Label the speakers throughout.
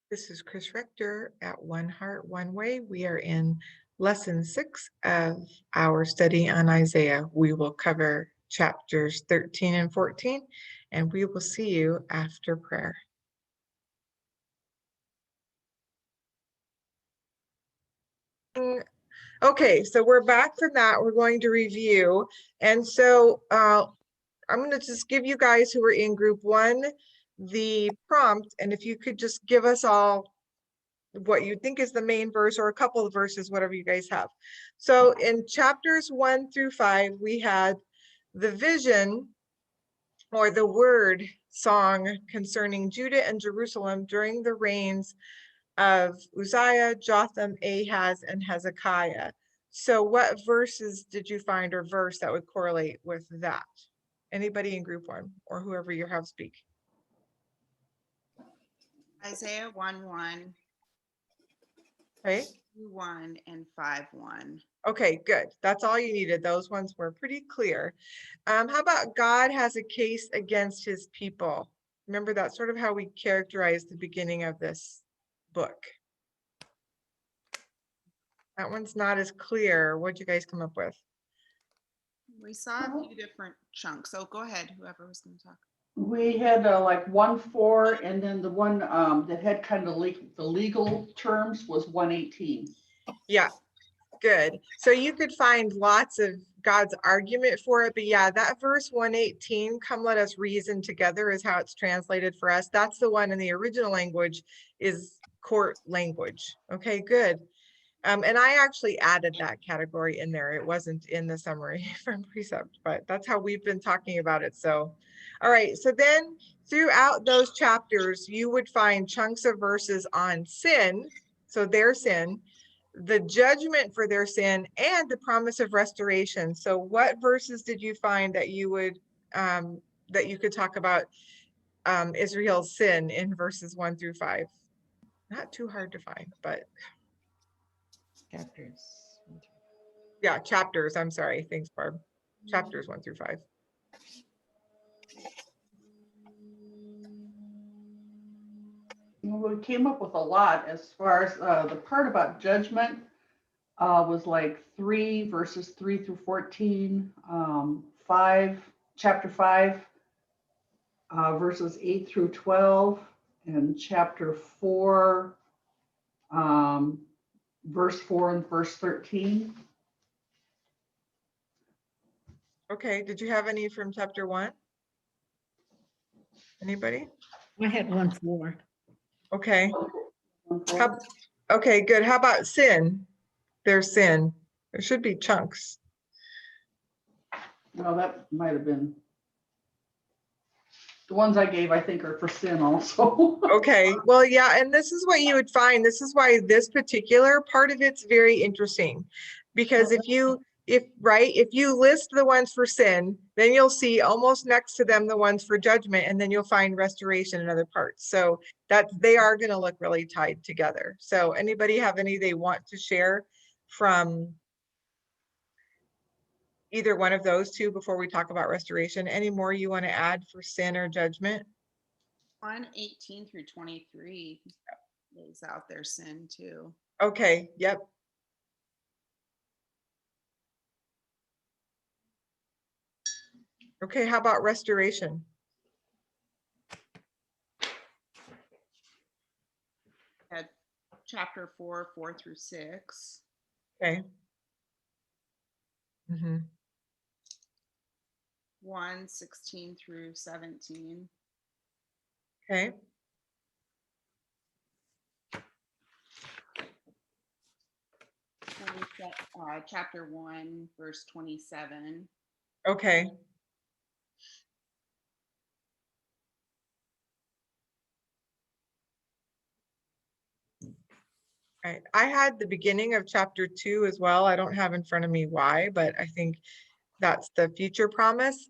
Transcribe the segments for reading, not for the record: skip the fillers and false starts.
Speaker 1: This is Chris Rector at One Heart, One Way. We are in lesson 6 of our study on Isaiah. We will cover chapters 13 and 14, and we will see you after prayer. Okay, so we're back from that. We're going to review. And so I'm going to just give you guys who are in group 1 the prompt, and if you could just give us all what you think is the main verse or a couple of verses, whatever you guys have. So in chapters 1 through 5, we had the vision or the word song concerning Judah and Jerusalem during the reigns of Uzziah, Jotham, Ahaz, and Hezekiah. So what verses did you find or verse that would correlate with that? Anybody in group 1 or whoever you have speak.
Speaker 2: Isaiah 1:1,
Speaker 1: Okay.
Speaker 2: 2:1, and 5:1.
Speaker 1: Okay, good. That's all you needed. Those ones were pretty clear. How about God has a case against his people? Remember, that's sort of how we characterize the beginning of this book. That one's not as clear. What'd you guys come up with?
Speaker 2: We saw a few different chunks. So go ahead, whoever was going to talk.
Speaker 3: We had like 1:4, and then the one that had kind of the legal terms was 1:18.
Speaker 1: Yeah, good. So you could find lots of God's argument for it, but yeah, that verse 1:18, come let us reason together, is how it's translated for us. That's the one in the original language is court language. Okay, good. And I actually added that category in there. It wasn't in the summary from Precept, but that's how we've been talking about it. So, all right. So then throughout those chapters, you would find chunks of verses on sin, so their sin, the judgment for their sin, and the promise of restoration. So what verses did you find that you would, that you could talk about Israel's sin in verses 1 through 5? Not too hard to find, but
Speaker 4: Chapters.
Speaker 1: yeah, chapters. I'm sorry. Thanks, Barb. Chapters 1 through 5.
Speaker 3: We came up with a lot as far as the part about judgment was like 3 verses 3 through 14, 5, chapter 5, verses 8 through 12, and chapter 4, verse 4 and verse 13.
Speaker 1: Okay. Did you have any from chapter 1? Anybody?
Speaker 4: I had 1:4.
Speaker 1: Okay. Okay, good. How about sin? There's sin. There should be chunks.
Speaker 3: Well, that might have been the ones I gave, I think, are for sin also.
Speaker 1: Okay. Well, yeah, and this is what you would find. This is why this particular part of it's very interesting. Because if you list the ones for sin, then you'll see almost next to them the ones for judgment, and then you'll find restoration in other parts. So that they are going to look really tied together. So anybody have any they want to share from either one of those two before we talk about restoration? Any more you want to add for sin or judgment?
Speaker 2: 1:18 through 23 lays out their sin too.
Speaker 1: Okay, yep. Okay, how about restoration?
Speaker 2: At chapter 4, 4 through 6.
Speaker 1: Okay. Mm-hmm.
Speaker 2: 1:16 through 17.
Speaker 1: Okay.
Speaker 2: Chapter 1, verse 27.
Speaker 1: Okay. Right. I had the beginning of chapter 2 as well. I don't have in front of me why, but I think that's the future promise.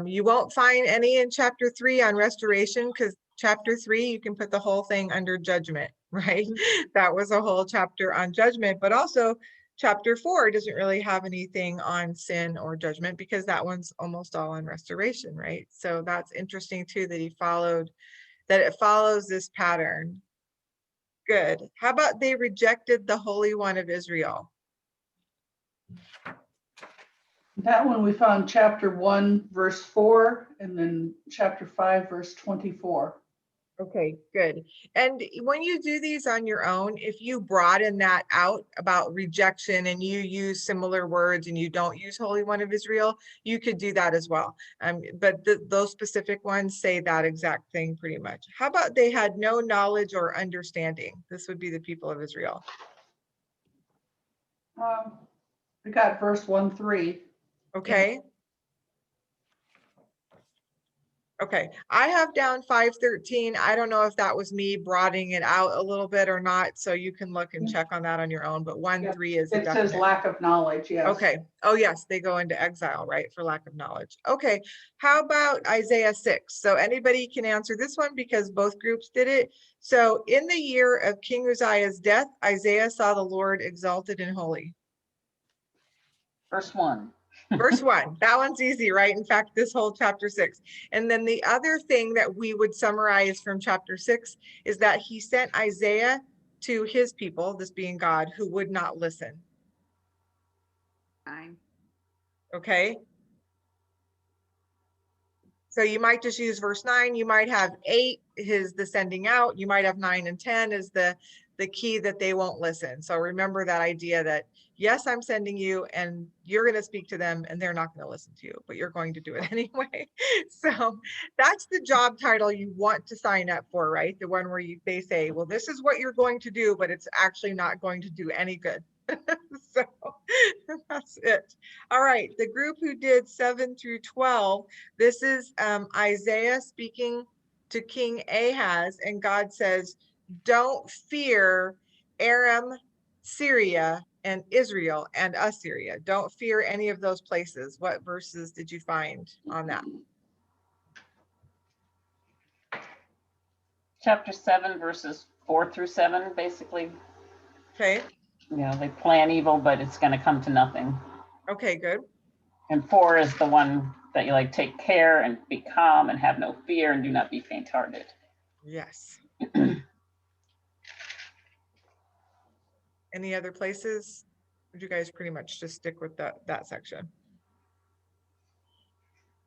Speaker 1: You won't find any in chapter 3 on restoration because chapter 3, you can put the whole thing under judgment, right? That was a whole chapter on judgment, but also chapter 4 doesn't really have anything on sin or judgment because that one's almost all on restoration, right? So that's interesting too that it follows this pattern. Good. How about they rejected the Holy One of Israel?
Speaker 3: That one we found chapter 1, verse 4, and then chapter 5, verse 24.
Speaker 1: Okay, good. And when you do these on your own, if you broaden that out about rejection and you use similar words and you don't use Holy One of Israel, you could do that as well. But those specific ones say that exact thing pretty much. How about they had no knowledge or understanding? This would be the people of Israel.
Speaker 3: We got verse 1, 3.
Speaker 1: Okay. Okay, I have down 5:13. I don't know if that was me broadening it out a little bit or not, so you can look and check on that on your own, but 1:3 is a
Speaker 3: It says
Speaker 1: definite.
Speaker 3: lack of knowledge, yes.
Speaker 1: Okay, oh yes, they go into exile, right, for lack of knowledge. Okay, how about Isaiah 6? So anybody can answer this one because both groups did it. So in the year of King Uzziah's death, Isaiah saw the Lord exalted and holy.
Speaker 5: Verse 1.
Speaker 1: Verse 1, that one's easy, right? In fact, this whole chapter 6. And then the other thing that we would summarize from chapter 6 is that he sent Isaiah to his people, this being God, who would not listen.
Speaker 2: 9.
Speaker 1: Okay. So you might just use verse 9. You might have 8, the sending out. You might have 9 and 10 is the key that they won't listen. So remember that idea that, yes, I'm sending you and you're going to speak to them and they're not going to listen to you, but you're going to do it anyway. So that's the job title you want to sign up for, right? The one where they say, well, this is what you're going to do, but it's actually not going to do any good. So that's it. All right, the group who did 7 through 12, this is Isaiah speaking to King Ahaz, and God says, don't fear Aram, Syria, and Israel and Assyria. Don't fear any of those places. What verses did you find on that?
Speaker 5: Chapter 7, verses 4 through 7, basically.
Speaker 1: Okay,
Speaker 5: You know, they plan evil, but it's going to come to nothing.
Speaker 1: okay, good.
Speaker 5: And 4 is the one that you like, take care and be calm and have no fear and do not be faint-hearted.
Speaker 1: Yes. Any other places? Would you guys pretty much just stick with that section?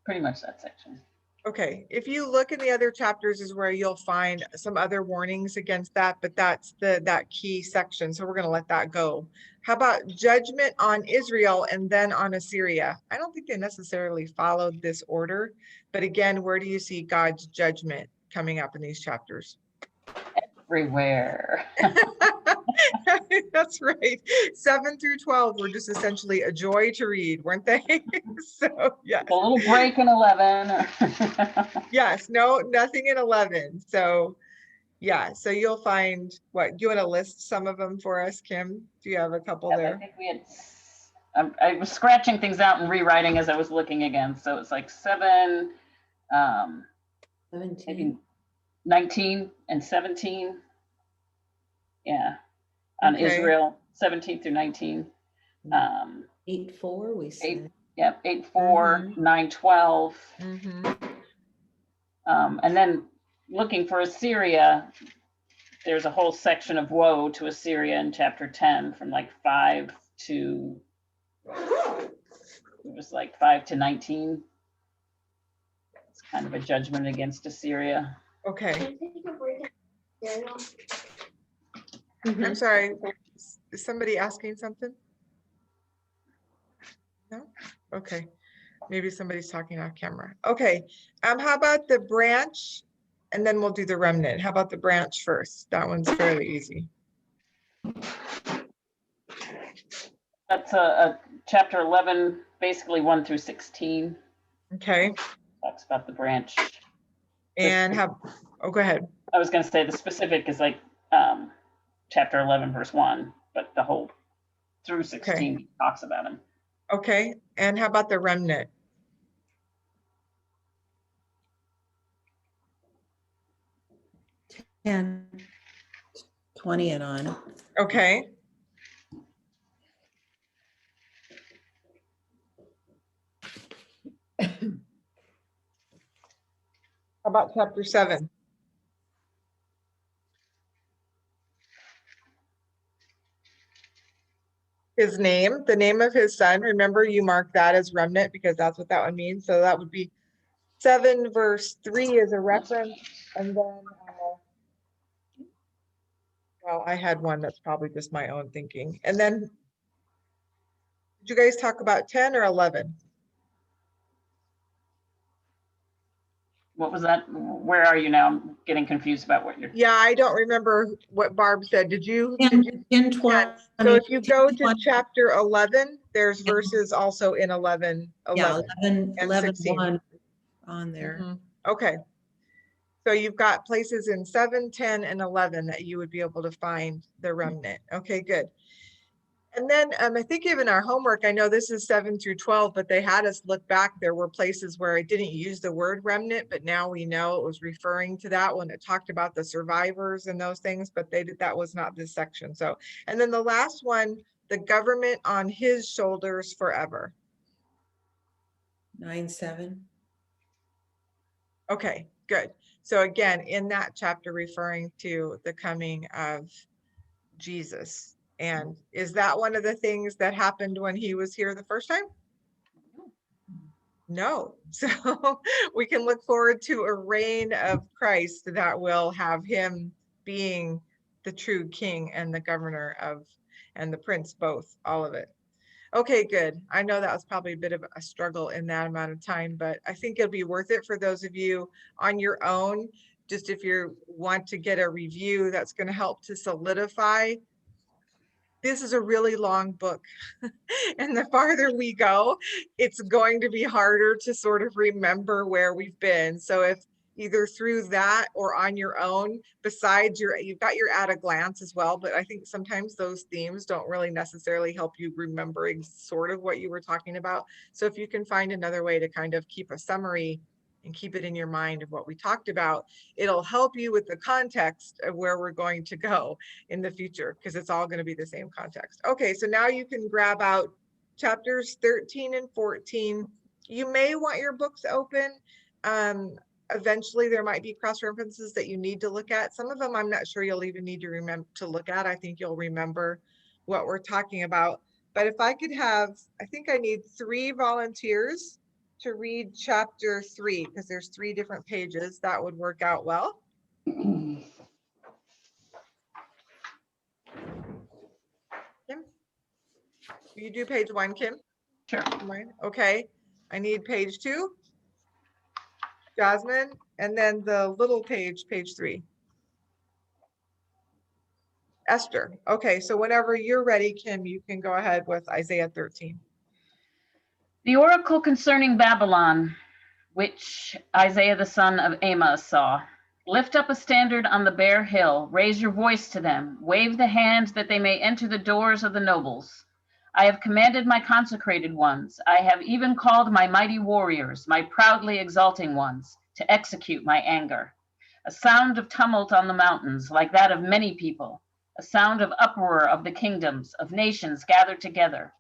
Speaker 5: Pretty much that section.
Speaker 1: Okay, if you look in the other chapters is where you'll find some other warnings against that, but that's that key section. So we're going to let that go. How about judgment on Israel and then on Assyria? I don't think they necessarily followed this order, but again, where do you see God's judgment coming up in these chapters?
Speaker 5: Everywhere.
Speaker 1: That's right. 7 through 12 were just essentially a joy to read, weren't they? So yes.
Speaker 5: A little break in 11.
Speaker 1: Yes, no, nothing in 11. So yeah, so you'll find what you want to list some of them for us, Kim? Do you have a couple
Speaker 5: I
Speaker 1: there?
Speaker 5: think we had, I was scratching things out and rewriting as I was looking again. So it's like 7, maybe
Speaker 4: 17.
Speaker 5: 19 and 17. Yeah, on
Speaker 1: Okay.
Speaker 5: Israel, 17 through 19.
Speaker 4: 8:4, we said.
Speaker 5: Yep, 8, 4, 9, 12. And then looking for Assyria, there's a whole section of woe to Assyria in chapter 10 from like 5 to, it was like 5 to 19. It's kind of a judgment against Assyria.
Speaker 1: Okay, I'm
Speaker 4: Mhm.
Speaker 1: sorry. Is somebody asking something? No? Okay, maybe somebody's talking off camera. Okay, how about the branch? And then we'll do the remnant. How about the branch first? That one's fairly easy.
Speaker 5: That's a chapter 11, basically 1 through 16.
Speaker 1: Okay,
Speaker 5: Talks about the branch.
Speaker 1: and oh, go ahead.
Speaker 5: I was going to say the specific is like chapter 11, verse 1, but the whole through 16 talks about him.
Speaker 1: Okay, and how about the remnant?
Speaker 4: 10, 20 and on.
Speaker 1: Okay. How about chapter 7? His name, the name of his son. Remember, you mark that as remnant because that's what that one means. So that would be 7 verse 3 is a reference. And then, well, I had one that's probably just my own thinking. And then, did you guys talk about 10 or 11?
Speaker 5: What was that? Where are you now? I'm getting confused about what you're.
Speaker 1: Yeah, I don't remember what Barb said. Did you?
Speaker 4: 10, 20.
Speaker 1: So if you go to
Speaker 4: 20,
Speaker 1: chapter 11, there's verses also in 11,
Speaker 4: yeah,
Speaker 1: 11
Speaker 4: 11,
Speaker 1: and
Speaker 4: 11,
Speaker 1: 16.
Speaker 4: 1 on there.
Speaker 1: Mhm. Okay. So you've got places in 7, 10, and 11 that you would be able to find the remnant. Okay, good. And then I think even our homework, I know this is 7 through 12, but they had us look back. There were places where it didn't use the word remnant, but now we know it was referring to that when it talked about the survivors and those things, but that was not this section. So, and then the last one, the government on his shoulders forever.
Speaker 4: 9-7.
Speaker 1: Okay, good. So again, in that chapter referring to the coming of Jesus. And is that one of the things that happened when he was here the first time? No. So we can look forward to a reign of Christ that will have him being the true king and the governor of, and the prince, both, all of it. Okay, good. I know that was probably a bit of a struggle in that amount of time, but I think it'll be worth it for those of you on your own. Just if you want to get a review, that's going to help to solidify. This is a really long book. And the farther we go, it's going to be harder to sort of remember where we've been. So if either through that or on your own, besides you've got your at a glance as well, but I think sometimes those themes don't really necessarily help you remembering sort of what you were talking about. So if you can find another way to kind of keep a summary and keep it in your mind of what we talked about, it'll help you with the context of where we're going to go in the future, because it's all going to be the same context. Okay, so now you can grab out chapters 13 and 14. You may want your books open. Eventually there might be cross references that you need to look at. Some of them I'm not sure you'll even need to remember to look at. I think you'll remember what we're talking about. But if I could have, I think I need 3 volunteers to read chapter 3, because there's 3 different pages. That would work out well. Kim? You do page 1, Kim?
Speaker 5: Sure.
Speaker 1: Okay, I need page 2. Jasmine, and then the little page, page 3. Esther. Okay, so whenever you're ready, Kim, you can go ahead with Isaiah 13.
Speaker 5: The oracle concerning Babylon, which Isaiah the son of Amos saw. Lift up a standard on the bare hill, raise your voice to them, wave the hand that they may enter the doors of the nobles. I have commanded my consecrated ones, I have even called my mighty warriors, my proudly exalting ones, to execute my anger. A sound of tumult on the mountains, like that of many people, a sound of uproar of the kingdoms, of nations gathered together.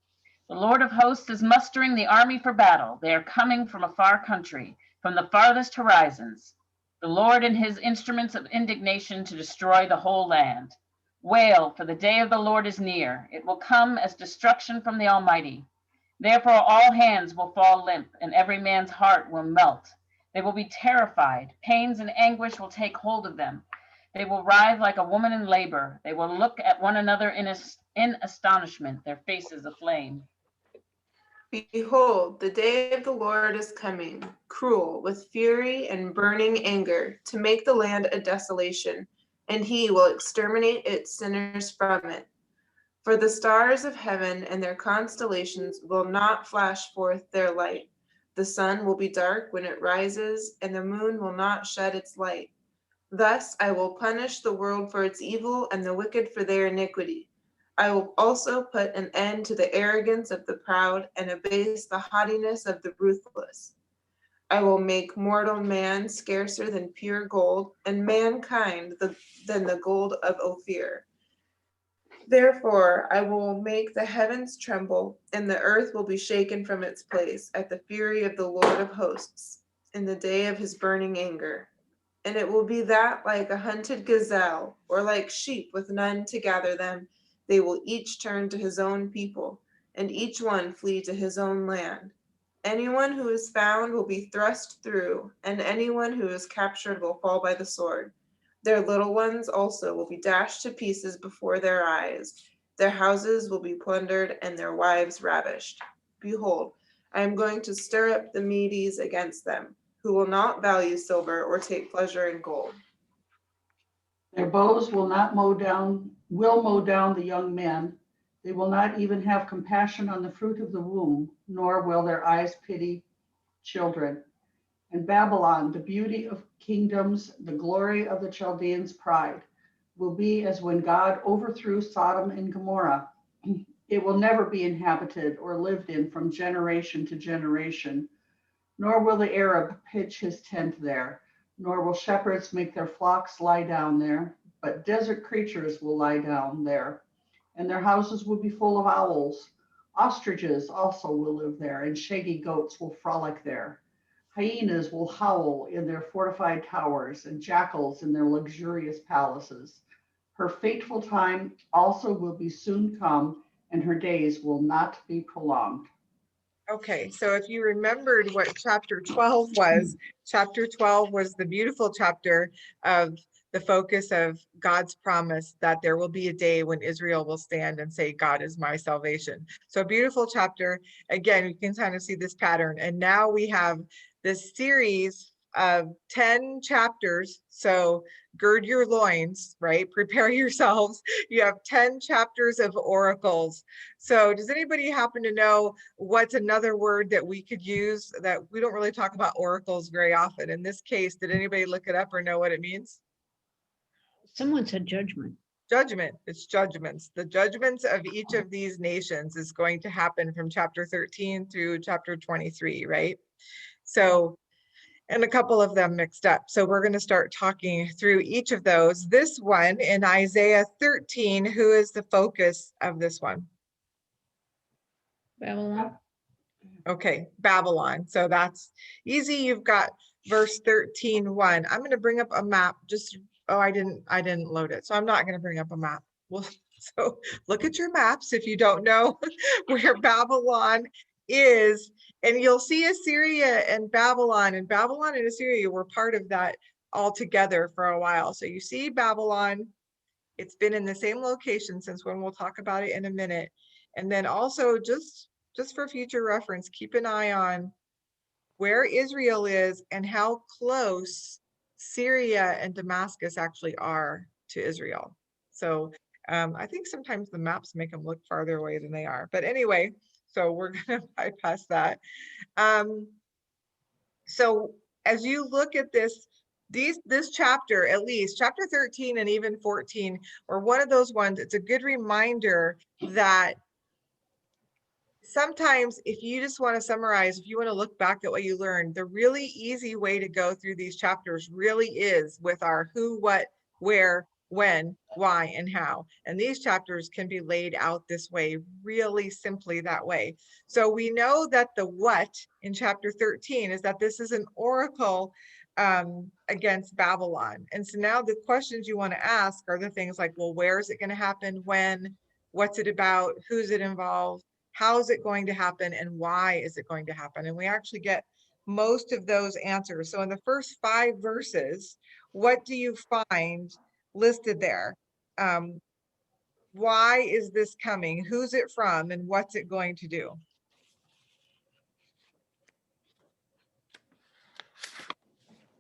Speaker 5: The Lord of hosts is mustering the army for battle. They are coming from a far country, from the farthest horizons. The Lord and his instruments of indignation to destroy the whole land. Wail, for the day of the Lord is near. It will come as destruction from the Almighty. Therefore all hands will fall limp, and every man's heart will melt. They will be terrified. Pains and anguish will take hold of them. They will writhe like a woman in labor. They will look at one another in astonishment, their faces aflame.
Speaker 6: Behold, the day of the Lord is coming, cruel, with fury and burning anger, to make the land a desolation, and he will exterminate its sinners from it. For the stars of heaven and their constellations will not flash forth their light. The sun will be dark when it rises, and the moon will not shed its light. Thus I will punish the world for its evil and the wicked for their iniquity. I will also put an end to the arrogance of the proud and abase the haughtiness of the ruthless. I will make mortal man scarcer than pure gold, and mankind than the gold of Ophir. Therefore, I will make the heavens tremble, and the earth will be shaken from its place at the fury of the Lord of hosts, in the day of his burning anger. And it will be that like a hunted gazelle, or like sheep with none to gather them, They will each turn to his own people, and each one flee to his own land. Anyone who is found will be thrust through, and anyone who is captured will fall by the sword. Their little ones also will be dashed to pieces before their eyes. Their houses will be plundered and their wives ravished. Behold, I am going to stir up the Medes against them, who will not value silver or take pleasure in gold.
Speaker 3: Their bows will mow down the young men. They will not even have compassion on the fruit of the womb, nor will their eyes pity children. And Babylon, the beauty of kingdoms, the glory of the Chaldeans' pride, will be as when God overthrew Sodom and Gomorrah. It will never be inhabited or lived in from generation to generation, nor will the Arab pitch his tent there, nor will shepherds make their flocks lie down there, but desert creatures will lie down there, and their houses will be full of owls. Ostriches also will live there, and shaggy goats will frolic there. Hyenas will howl in their fortified towers, and jackals in their luxurious palaces. Her fateful time also will be soon come, and her days will not be prolonged.
Speaker 1: Okay, so if you remembered what chapter 12 was, chapter 12 was the beautiful chapter of the focus of God's promise that there will be a day when Israel will stand and say, God is my salvation. So a beautiful chapter. Again, you can kind of see this pattern. And now we have this series of 10 chapters. So gird your loins, right? Prepare yourselves. You have 10 chapters of oracles. So does anybody happen to know what's another word that we could use that we don't really talk about oracles very often? In this case, did anybody look it up or know what it means?
Speaker 7: Someone said judgment.
Speaker 1: Judgment. It's judgments. The judgments of each of these nations is going to happen from chapter 13 through chapter 23, right? So, and a couple of them mixed up. So we're going to start talking through each of those. This one in Isaiah 13, who is the focus of this one?
Speaker 7: Babylon.
Speaker 1: Okay, Babylon. So that's easy. You've got verse 13:1. I'm going to bring up a map. Just, oh, I didn't load it. So I'm not going to bring up a map. Well, so look at your maps if you don't know where Babylon is, and you'll see Assyria and Babylon and Assyria were part of that all together for a while. So you see Babylon, it's been in the same location since when, we'll talk about it in a minute. And then also just for future reference, keep an eye on where Israel is and how close Syria and Damascus actually are to Israel. So I think sometimes the maps make them look farther away than they are. But anyway, so we're going to bypass that. So as you look at this chapter, at least chapter 13 and even 14, or one of those ones, it's a good reminder that sometimes if you just want to summarize, if you want to look back at what you learned, the really easy way to go through these chapters really is with our who, what, where, when, why, and how. And these chapters can be laid out this way, really simply that way. So we know that the what in chapter 13 is that this is an oracle against Babylon. And so now the questions you want to ask are the things like, well, where is it going to happen? When? What's it about? Who's it involved? How is it going to happen, and why is it going to happen? And we actually get most of those answers. So in the first 5 verses, what do you find listed there? Why is this coming? Who's it from? And what's it going to do?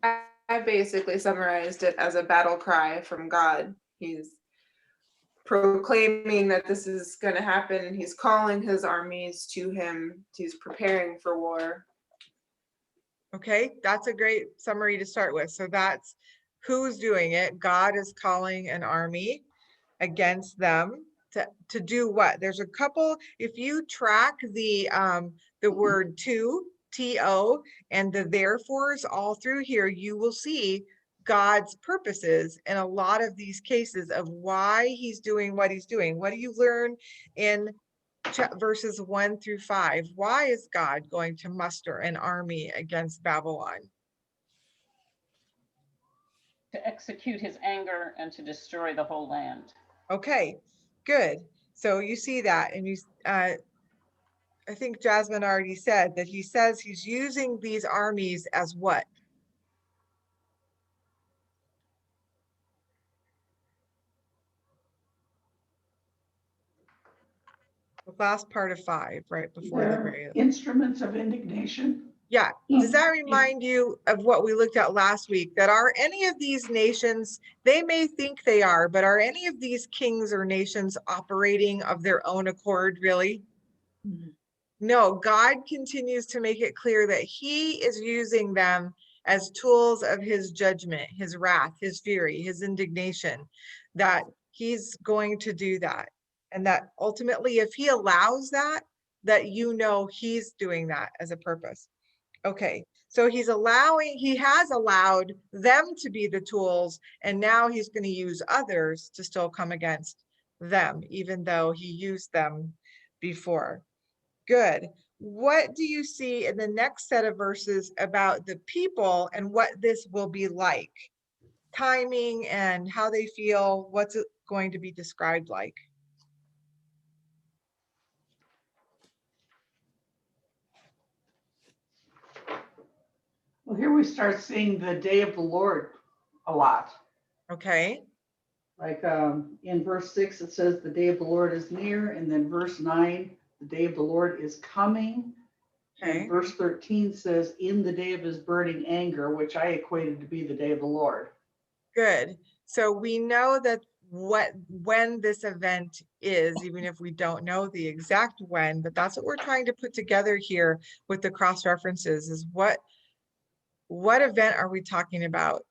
Speaker 6: I basically summarized it as a battle cry from God. He's proclaiming that this is going to happen. He's calling his armies to him. He's preparing for war.
Speaker 1: Okay, that's a great summary to start with. So that's who's doing it. God is calling an army against them to do what? There's a couple, if you track the word to, and the therefores all through here, you will see God's purposes in a lot of these cases of why he's doing what he's doing. What do you learn in verses 1 through 5? Why is God going to muster an army against Babylon?
Speaker 5: To execute his anger and to destroy the whole land.
Speaker 1: Okay, Good. So you see that, and I think Jasmine already said that he says he's using these armies as what? The last part of 5, right before the
Speaker 3: They're
Speaker 1: very.
Speaker 3: instruments of indignation.
Speaker 1: Yeah. Does that remind you of what we looked at last week? That are any of these nations, they may think they are, but are any of these kings or nations operating of their own accord, really?
Speaker 7: Mhm.
Speaker 1: No, God continues to make it clear that he is using them as tools of his judgment, his wrath, his fury, his indignation, that he's going to do that. And that ultimately, if he allows that, that you know he's doing that as a purpose. Okay, so he has allowed them to be the tools, and now he's going to use others to still come against them, even though he used them before. Good. What do you see in the next set of verses about the people and what this will be like? Timing and how they feel, what's it going to be described like?
Speaker 3: Well, here we start seeing the day of the Lord a lot.
Speaker 1: Okay,
Speaker 3: Like in verse 6, it says the day of the Lord is near. And then verse 9, the day of the Lord is coming.
Speaker 1: okay,
Speaker 3: And verse 13 says, in the day of his burning anger, which I equated to be the day of the Lord.
Speaker 1: good. So we know that when this event is, even if we don't know the exact when, but that's what we're trying to put together here with the cross references is what event are we talking about?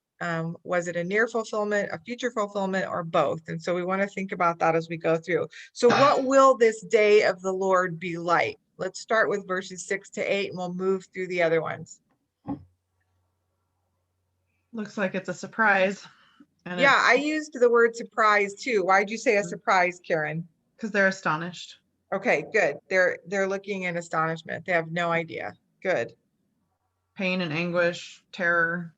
Speaker 1: Was it a near fulfillment, a future fulfillment, or both? And so we want to think about that as we go through. So what will this day of the Lord be like? Let's start with verses 6 to 8 and we'll move through the other ones.
Speaker 8: Looks like it's a surprise. And
Speaker 1: Yeah, I used the word surprise too. Why'd you say a surprise, Karen?
Speaker 8: because they're astonished.
Speaker 1: Okay, good. They're looking in astonishment. They have no idea. Good.
Speaker 8: Pain and anguish, terror.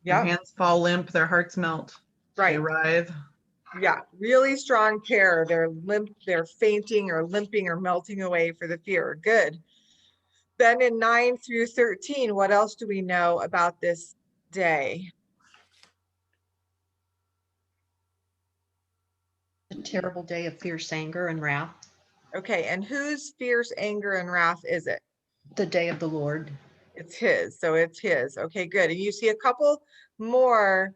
Speaker 8: Their
Speaker 1: Yeah,
Speaker 8: hands fall limp, their hearts melt. They
Speaker 1: right.
Speaker 8: writhe.
Speaker 1: Yeah, really strong terror. They're fainting or limping or melting away for the fear. Good. Then in 9 through 13, what else do we know about this day?
Speaker 9: A terrible day of fierce anger and wrath,
Speaker 1: Okay, and whose fierce anger and wrath is it?
Speaker 9: the day of the Lord.
Speaker 1: It's his, so it's his. Okay, good. And you see a couple more,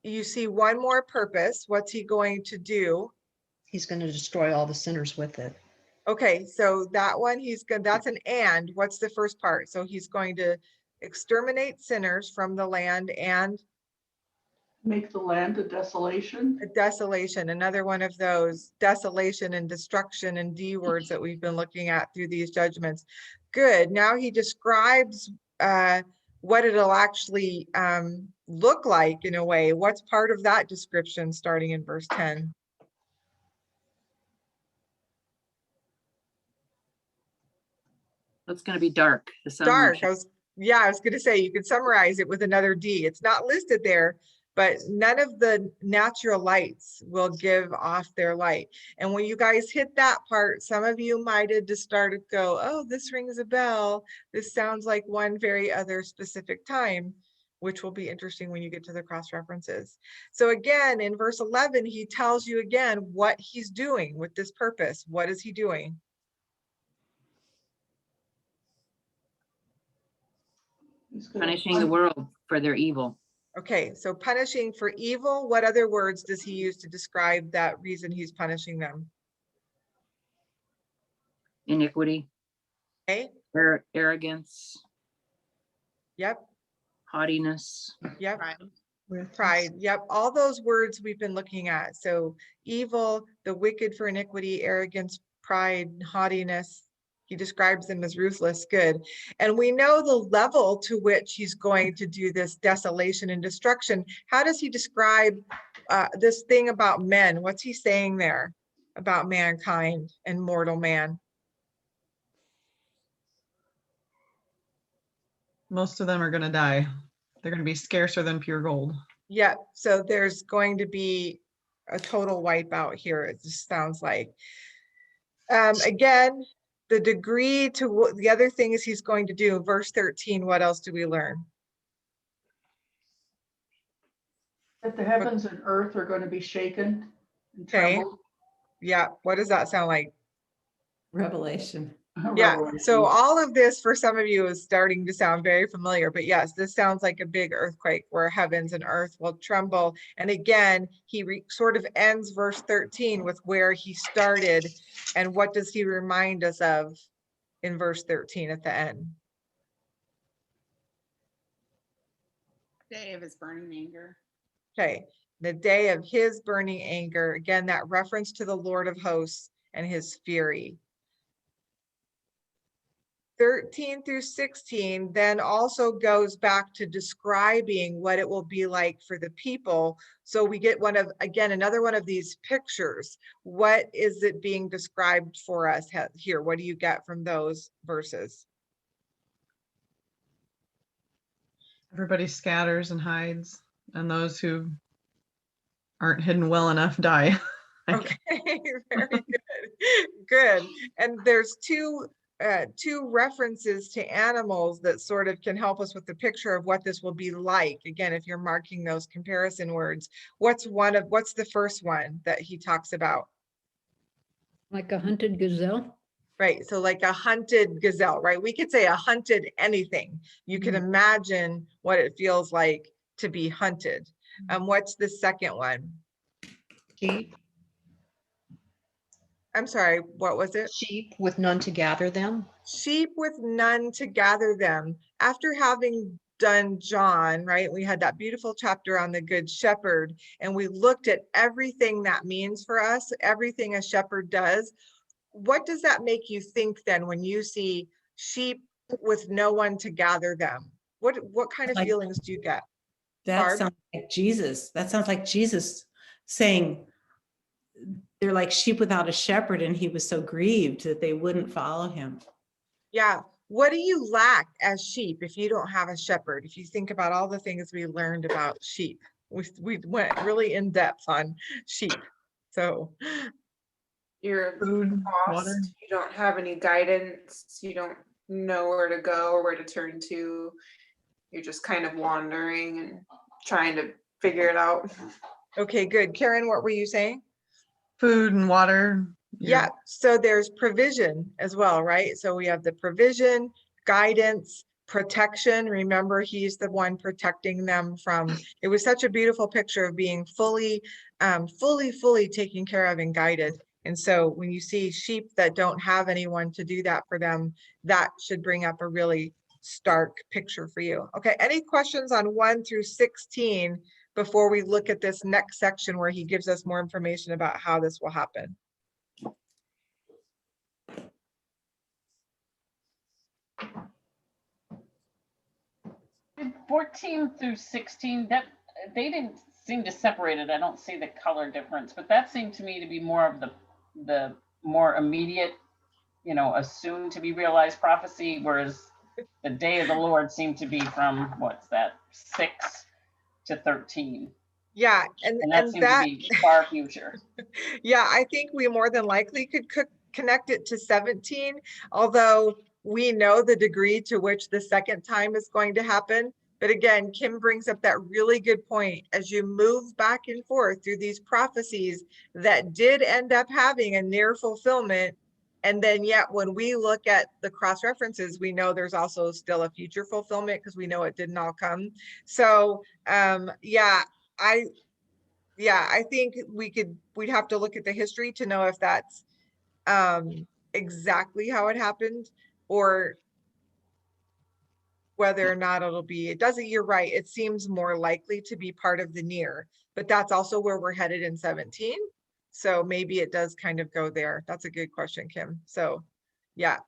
Speaker 1: you see one more purpose. What's he going to do?
Speaker 9: He's going to destroy all the sinners with it.
Speaker 1: Okay, so that one, that's an and. What's the first part? So he's going to exterminate sinners from the land and
Speaker 3: Make the land a desolation.
Speaker 1: a desolation, another one of those desolation and destruction and D words that we've been looking at through these judgments. Good. Now he describes what it'll actually look like in a way. What's part of that description starting in verse 10?
Speaker 10: It's going to be dark. The sun
Speaker 1: Dark.
Speaker 10: won't
Speaker 1: I was going to say you could summarize it with another D. It's not listed there, but none of the natural lights will give off their light. And when you guys hit that part, some of you might have just started to go, oh, this rings a bell. This sounds like one very other specific time, which will be interesting when you get to the cross references. So again, in verse 11, he tells you again what he's doing with this purpose. What is he doing?
Speaker 3: He's
Speaker 10: be
Speaker 3: gonna
Speaker 10: punishing the world for their evil.
Speaker 1: Okay, so punishing for evil, what other words does he use to describe that reason he's punishing them?
Speaker 10: Iniquity,
Speaker 1: Okay,
Speaker 10: arrogance,
Speaker 1: yep,
Speaker 10: haughtiness.
Speaker 1: yep, pride, yep, all those words we've been looking at. So evil, the wicked for iniquity, arrogance, pride, haughtiness. He describes them as ruthless. Good. And we know the level to which he's going to do this desolation and destruction. How does he describe this thing about men? What's he saying there about mankind and mortal man?
Speaker 8: Most of them are going to die. They're going to be scarcer than pure gold.
Speaker 1: Yeah, so there's going to be a total wipeout here, it just sounds like. Again, the degree to the other things he's going to do, verse 13, what else do we learn?
Speaker 3: That the heavens and earth are going to be shaken and
Speaker 1: Okay.
Speaker 3: trembled.
Speaker 1: Yeah, what does that sound like?
Speaker 4: Revelation.
Speaker 1: Yeah,
Speaker 3: Revelation.
Speaker 1: so all of this for some of you is starting to sound very familiar, but yes, this sounds like a big earthquake where heavens and earth will tremble. And again, he sort of ends verse 13 with where he started. And what does he remind us of in verse 13 at the end?
Speaker 2: Day of his burning anger.
Speaker 1: Okay, the day of his burning anger. Again, that reference to the Lord of hosts and his fury. 13 through 16 then also goes back to describing what it will be like for the people. So we get again, another one of these pictures. What is it being described for us here? What do you get from those verses?
Speaker 8: Everybody scatters and hides, and those who aren't hidden well enough die.
Speaker 1: Okay, very good. Good. And there's two references to animals that sort of can help us with the picture of what this will be like. Again, if you're marking those comparison words, what's the first one that he talks about?
Speaker 7: Like a hunted gazelle?
Speaker 1: Right, so like a hunted gazelle, right? We could say a hunted anything. You can imagine what it feels like to be hunted. What's the second one?
Speaker 9: Sheep,
Speaker 1: I'm sorry, what was it?
Speaker 9: sheep with none to gather them.
Speaker 1: Sheep with none to gather them. After having done John, right, we had that beautiful chapter on the Good Shepherd, and we looked at everything that means for us, everything a shepherd does. What does that make you think then when you see sheep with no one to gather them? What kind of
Speaker 4: Like-
Speaker 1: feelings do you get?
Speaker 4: That
Speaker 1: Barb?
Speaker 4: sounds like Jesus. That sounds like Jesus saying they're like sheep without a shepherd, and he was so grieved that they wouldn't follow him.
Speaker 1: Yeah. What do you lack as sheep if you don't have a shepherd? If you think about all the things we learned about sheep, we went really in depth on sheep. So
Speaker 6: You're
Speaker 8: Food, water.
Speaker 6: lost. You don't have any guidance. You don't know where to go or where to turn to. You're just kind of wandering and trying to figure it out.
Speaker 1: okay, good. Karen, what were you saying?
Speaker 8: Food and water.
Speaker 1: Yeah, so there's provision as well, right? So we have the provision, guidance, protection. Remember, he's the one protecting them from, it was such a beautiful picture of being fully taken care of and guided. And so when you see sheep that don't have anyone to do that for them, that should bring up a really stark picture for you. Okay, any questions on 1 through 16 before we look at this next section where he gives us more information about how this will happen?
Speaker 5: 14 through 16, that they didn't seem to separate it. I don't see the color difference, but that seemed to me to be more of the more immediate, a soon to be realized prophecy, whereas the day of the Lord seemed to be from, what's that, 6 to 13.
Speaker 1: Yeah,
Speaker 5: And that seemed to be far future.
Speaker 1: Yeah, I think we more than likely could connect it to 17, although we know the degree to which the second time is going to happen. But again, Kim brings up that really good point. As you move back and forth through these prophecies that did end up having a near fulfillment, and then yet when we look at the cross references, we know there's also still a future fulfillment because we know it didn't all come. So yeah, I think we'd have to look at the history to know if that's exactly how it happened or whether or not you're right, it seems more likely to be part of the near, but that's also where we're headed in 17. So maybe it does kind of go there. That's a good question, Kim. So yeah.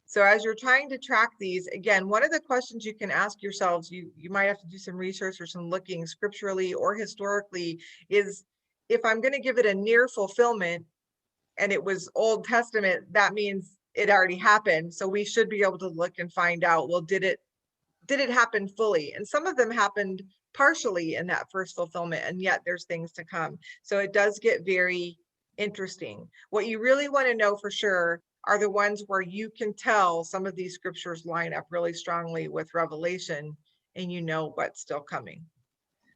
Speaker 1: So as you're trying to track these, again, one of the questions you can ask yourselves, you might have to do some research or some looking scripturally or historically, is if I'm going to give it a near fulfillment and it was Old Testament, that means it already happened. So we should be able to look and find out, well, did it happen fully? And some of them happened partially in that first fulfillment, and yet there's things to come. So it does get very interesting. What you really want to know for sure are the ones where you can tell some of these scriptures line up really strongly with Revelation, and you know what's still coming.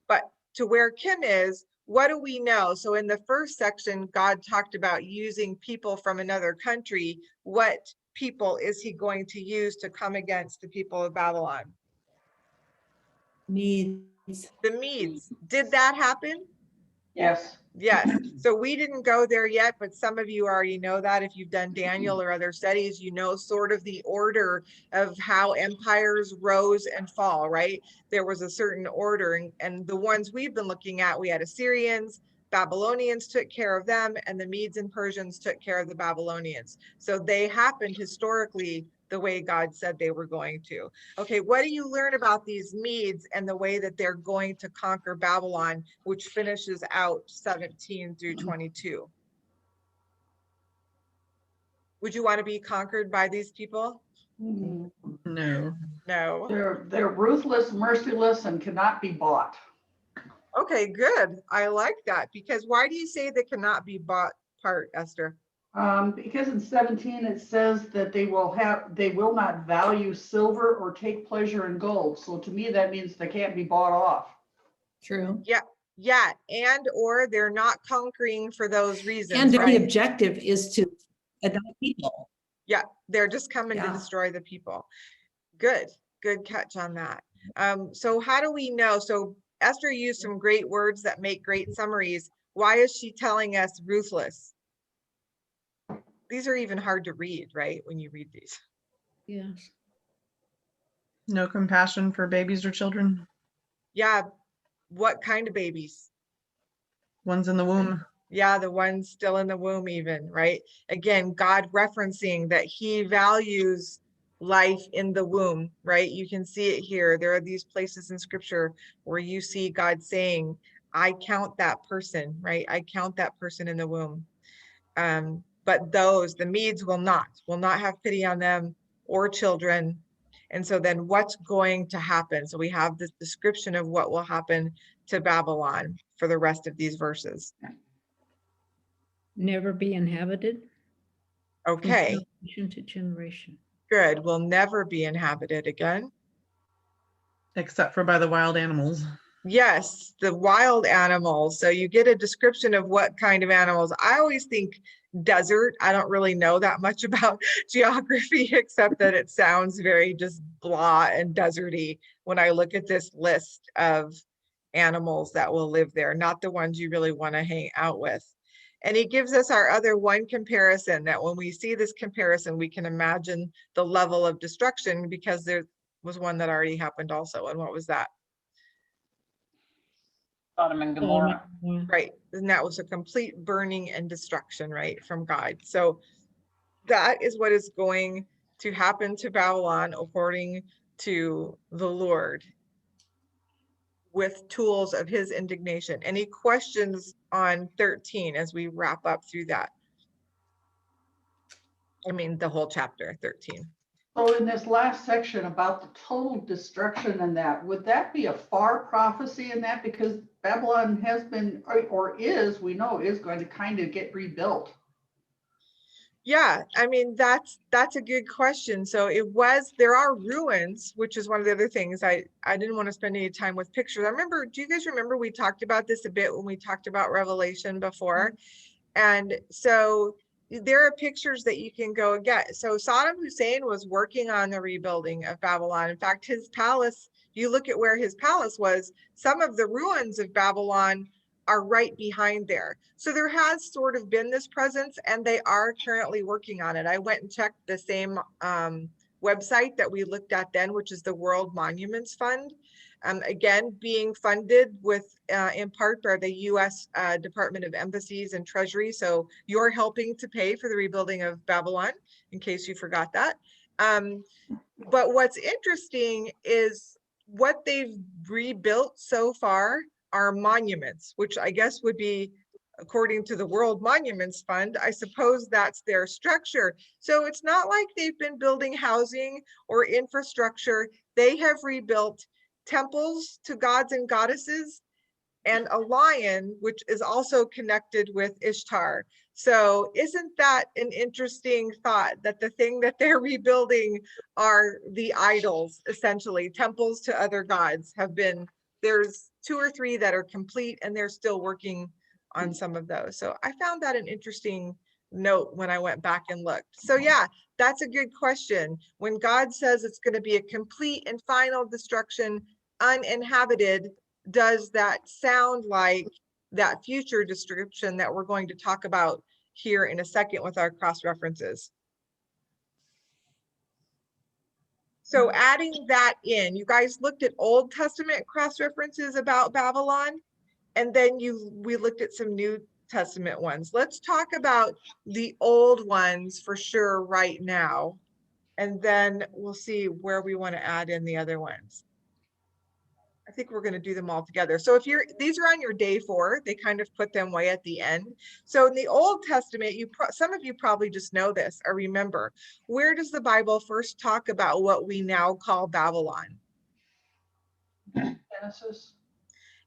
Speaker 1: But to where Kim is, what do we know? So in the first section, God talked about using people from another country. What people is he going to use to come against the people of Babylon?
Speaker 4: Medes.
Speaker 1: The Medes. Did that happen?
Speaker 3: Yes.
Speaker 1: Yes. So we didn't go there yet, but some of you already know that. If you've done Daniel or other studies, you know sort of the order of how empires rose and fall, right? There was a certain order, and the ones we've been looking at, we had Assyrians, Babylonians took care of them, and the Medes and Persians took care of the Babylonians. So they happened historically the way God said they were going to. Okay, what do you learn about these Medes and the way that they're going to conquer Babylon, which finishes out 17 through 22? Would you want to be conquered by these people?
Speaker 3: Mhm.
Speaker 8: No.
Speaker 1: No.
Speaker 3: They're ruthless, merciless, and cannot be bought.
Speaker 1: Okay, good. I like that, because why do you say they cannot be bought part, Esther?
Speaker 3: Because in 17 it says that they will not value silver or take pleasure in gold. So to me, that means they can't be bought off.
Speaker 9: True.
Speaker 1: Yeah, and or they're not conquering for those reasons,
Speaker 4: And the
Speaker 1: right?
Speaker 4: objective is to adopt people.
Speaker 1: Yeah, they're just coming to
Speaker 4: Yeah.
Speaker 1: destroy the people. Good catch on that. So how do we know? So Esther used some great words that make great summaries. Why is she telling us ruthless? These are even hard to read, right? When you read these.
Speaker 7: Yes.
Speaker 8: No compassion for babies or children.
Speaker 1: Yeah, what kind of babies?
Speaker 8: Ones in the womb.
Speaker 1: Yeah, the ones still in the womb even, right? Again, God referencing that he values life in the womb, right? You can see it here. There are these places in scripture where you see God saying, I count that person, right? I count that person in the womb. But the Medes will not have pity on them or children. And so then what's going to happen? So we have this description of what will happen to Babylon for the rest of these verses.
Speaker 7: Never be inhabited.
Speaker 1: Okay,
Speaker 7: Generation to generation.
Speaker 1: good. Will never be inhabited again.
Speaker 8: Except for by the wild animals.
Speaker 1: Yes, the wild animals. So you get a description of what kind of animals. I always think desert. I don't really know that much about geography, except that it sounds very just blah and deserty when I look at this list of animals that will live there, not the ones you really want to hang out with. And he gives us our other one comparison, that when we see this comparison, we can imagine the level of destruction, because there was one that already happened also. And what was that?
Speaker 5: Sodom and Gomorrah.
Speaker 1: Right. And that was a complete burning and destruction, right, from God. So that is what is going to happen to Babylon according to the Lord, with tools of his indignation. Any questions on 13 as we wrap up through that? I mean, the whole chapter 13.
Speaker 3: So in this last section about the total destruction and that, would that be a far prophecy in that? Because Babylon has been, or is, we know is going to kind of get rebuilt.
Speaker 1: Yeah, I mean, that's a good question. So there are ruins, which is one of the other things. I didn't want to spend any time with pictures. Do you guys remember we talked about this a bit when we talked about Revelation before? And so there are pictures that you can go get. So Saddam Hussein was working on the rebuilding of Babylon. In fact, his palace, you look at where his palace was, some of the ruins of Babylon are right behind there. So there has sort of been this presence, and they are currently working on it. I went and checked the same website that we looked at then, which is the World Monuments Fund. Again, being funded with in part by the U.S. Department of Embassies and Treasury. So you're helping to pay for the rebuilding of Babylon, in case you forgot that. But what's interesting is what they've rebuilt so far are monuments, which I guess would be, according to the World Monuments Fund, I suppose that's their structure. So it's not like they've been building housing or infrastructure. They have rebuilt temples to gods and goddesses, and a lion, which is also connected with Ishtar. So isn't that an interesting thought, that the thing that they're rebuilding are the idols, essentially, temples to other gods have been, there's 2 or 3 that are complete, and they're still working on some of those. So I found that an interesting note when I went back and looked. So yeah, that's a good question. When God says it's going to be a complete and final destruction, uninhabited, does that sound like that future description that we're going to talk about here in a second with our cross references? So adding that in, you guys looked at Old Testament cross references about Babylon, and then we looked at some New Testament ones. Let's talk about the old ones for sure right now, and then we'll see where we want to add in the other ones. I think we're going to do them all together. So if these are on your day 4, they kind of put them way at the end. So in the Old Testament, some of you probably just know this or remember, where does the Bible first talk about what we now call Babylon?
Speaker 3: Genesis.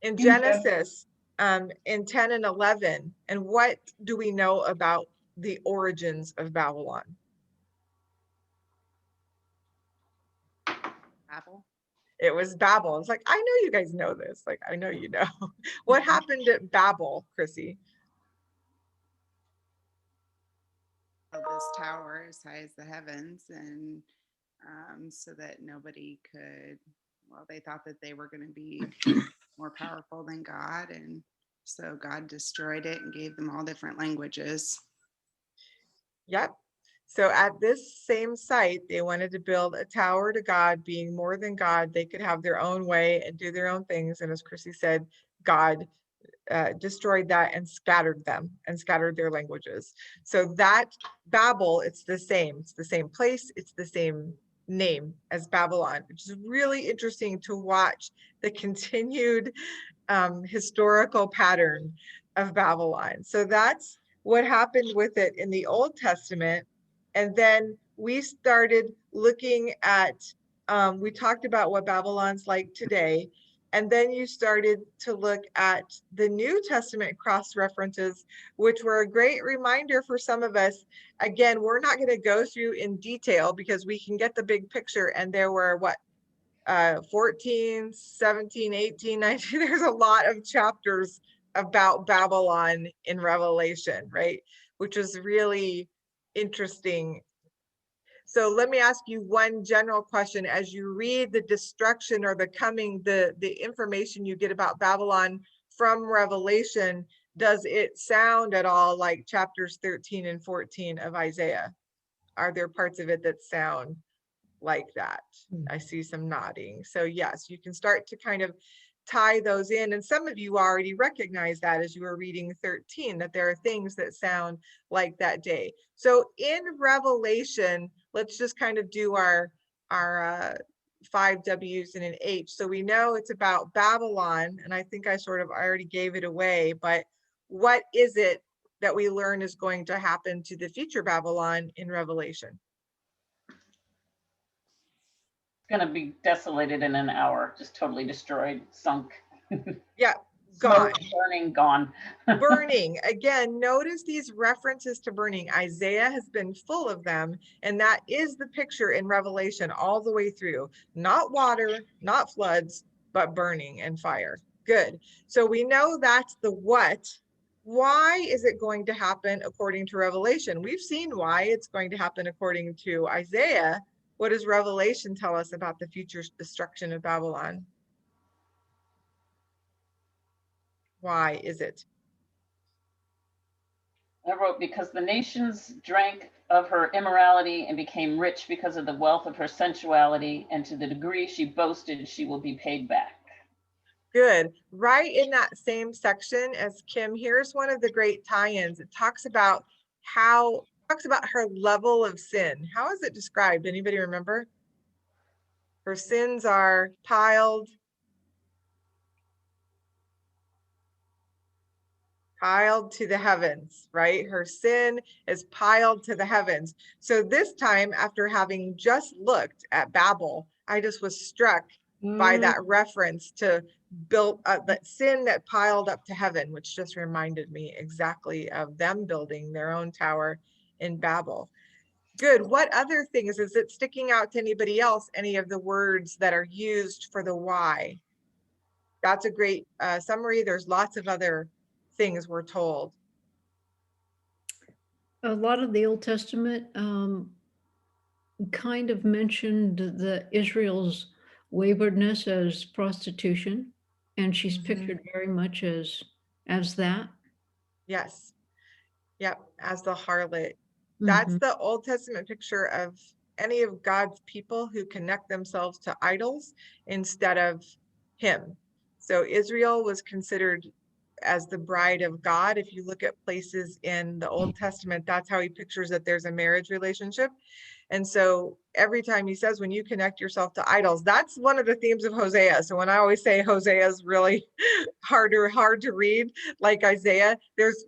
Speaker 1: In Genesis, in 10 and 11. And what do we know about the origins of Babylon?
Speaker 2: Apple.
Speaker 1: It was Babel. It's like, I know you guys know this. Like, I know you know. What happened at Babel, Chrissy?
Speaker 2: This tower as high as the heavens, and so that nobody could, well, they thought that they were going to be more powerful than God, and so God destroyed it and gave them all different languages.
Speaker 1: Yep. So at this same site, they wanted to build a tower to God, being more than God. They could have their own way and do their own things. And as Chrissy said, God destroyed that and scattered them and scattered their languages. So that Babel, it's the same. It's the same place. It's the same name as Babylon, which is really interesting to watch the continued historical pattern of Babylon. So that's what happened with it in the Old Testament. And then we started looking at, we talked about what Babylon's like today. And then you started to look at the New Testament cross references, which were a great reminder for some of us. Again, we're not going to go through in detail because we can get the big picture. And there were 14, 17, 18, 19, there's a lot of chapters about Babylon in Revelation, right? Which is really interesting. So let me ask you one general question. As you read the destruction or the coming, the information you get about Babylon from Revelation, does it sound at all like chapters 13 and 14 of Isaiah? Are there parts of it that sound like that? I see some nodding. So yes, you can start to kind of tie those in. And some of you already recognize that as you were reading 13, that there are things that sound like that day. So in Revelation, let's just kind of do our 5 W's and an H. So we know it's about Babylon, and I think I sort of already gave it away, but what is it that we learn is going to happen to the future Babylon in Revelation?
Speaker 5: Going to be desolated in an hour, just totally destroyed, sunk.
Speaker 1: Yeah,
Speaker 5: Smoke,
Speaker 1: gone.
Speaker 5: burning, gone.
Speaker 1: Burning. Again, notice these references to burning. Isaiah has been full of them, and that is the picture in Revelation all the way through. Not water, not floods, but burning and fire. Good. So we know that's the what. Why is it going to happen according to Revelation? We've seen why it's going to happen according to Isaiah. What does Revelation tell us about the future destruction of Babylon? Why is it?
Speaker 5: I wrote, because the nations drank of her immorality and became rich because of the wealth of her sensuality, and to the degree she boasted, she will be paid back.
Speaker 1: Good. Right in that same section as Kim, here's one of the great tie-ins. It talks about her level of sin. How is it described? Anybody remember? Her sins are piled to the heavens, right? Her sin is piled to the heavens. So this time, after having just looked at Babel, I just was struck by that reference to build that sin that piled up to heaven, which just reminded me exactly of them building their own tower in Babel. Good. What other things is it sticking out to anybody else? Any of the words that are used for the why? That's a great summary. There's lots of other things we're told.
Speaker 7: A lot of the Old Testament kind of mentioned the Israel's waywardness as prostitution, and she's
Speaker 1: Mhm.
Speaker 7: pictured very much as that.
Speaker 1: Yes. Yep. As the harlot. That's
Speaker 7: Mhm.
Speaker 1: the Old Testament picture of any of God's people who connect themselves to idols instead of him. So Israel was considered as the bride of God. If you look at places in the Old Testament, that's how he pictures that there's a marriage relationship. And so every time he says, when you connect yourself to idols, that's one of the themes of Hosea. So when I always say Hosea is really hard to read, like Isaiah, there's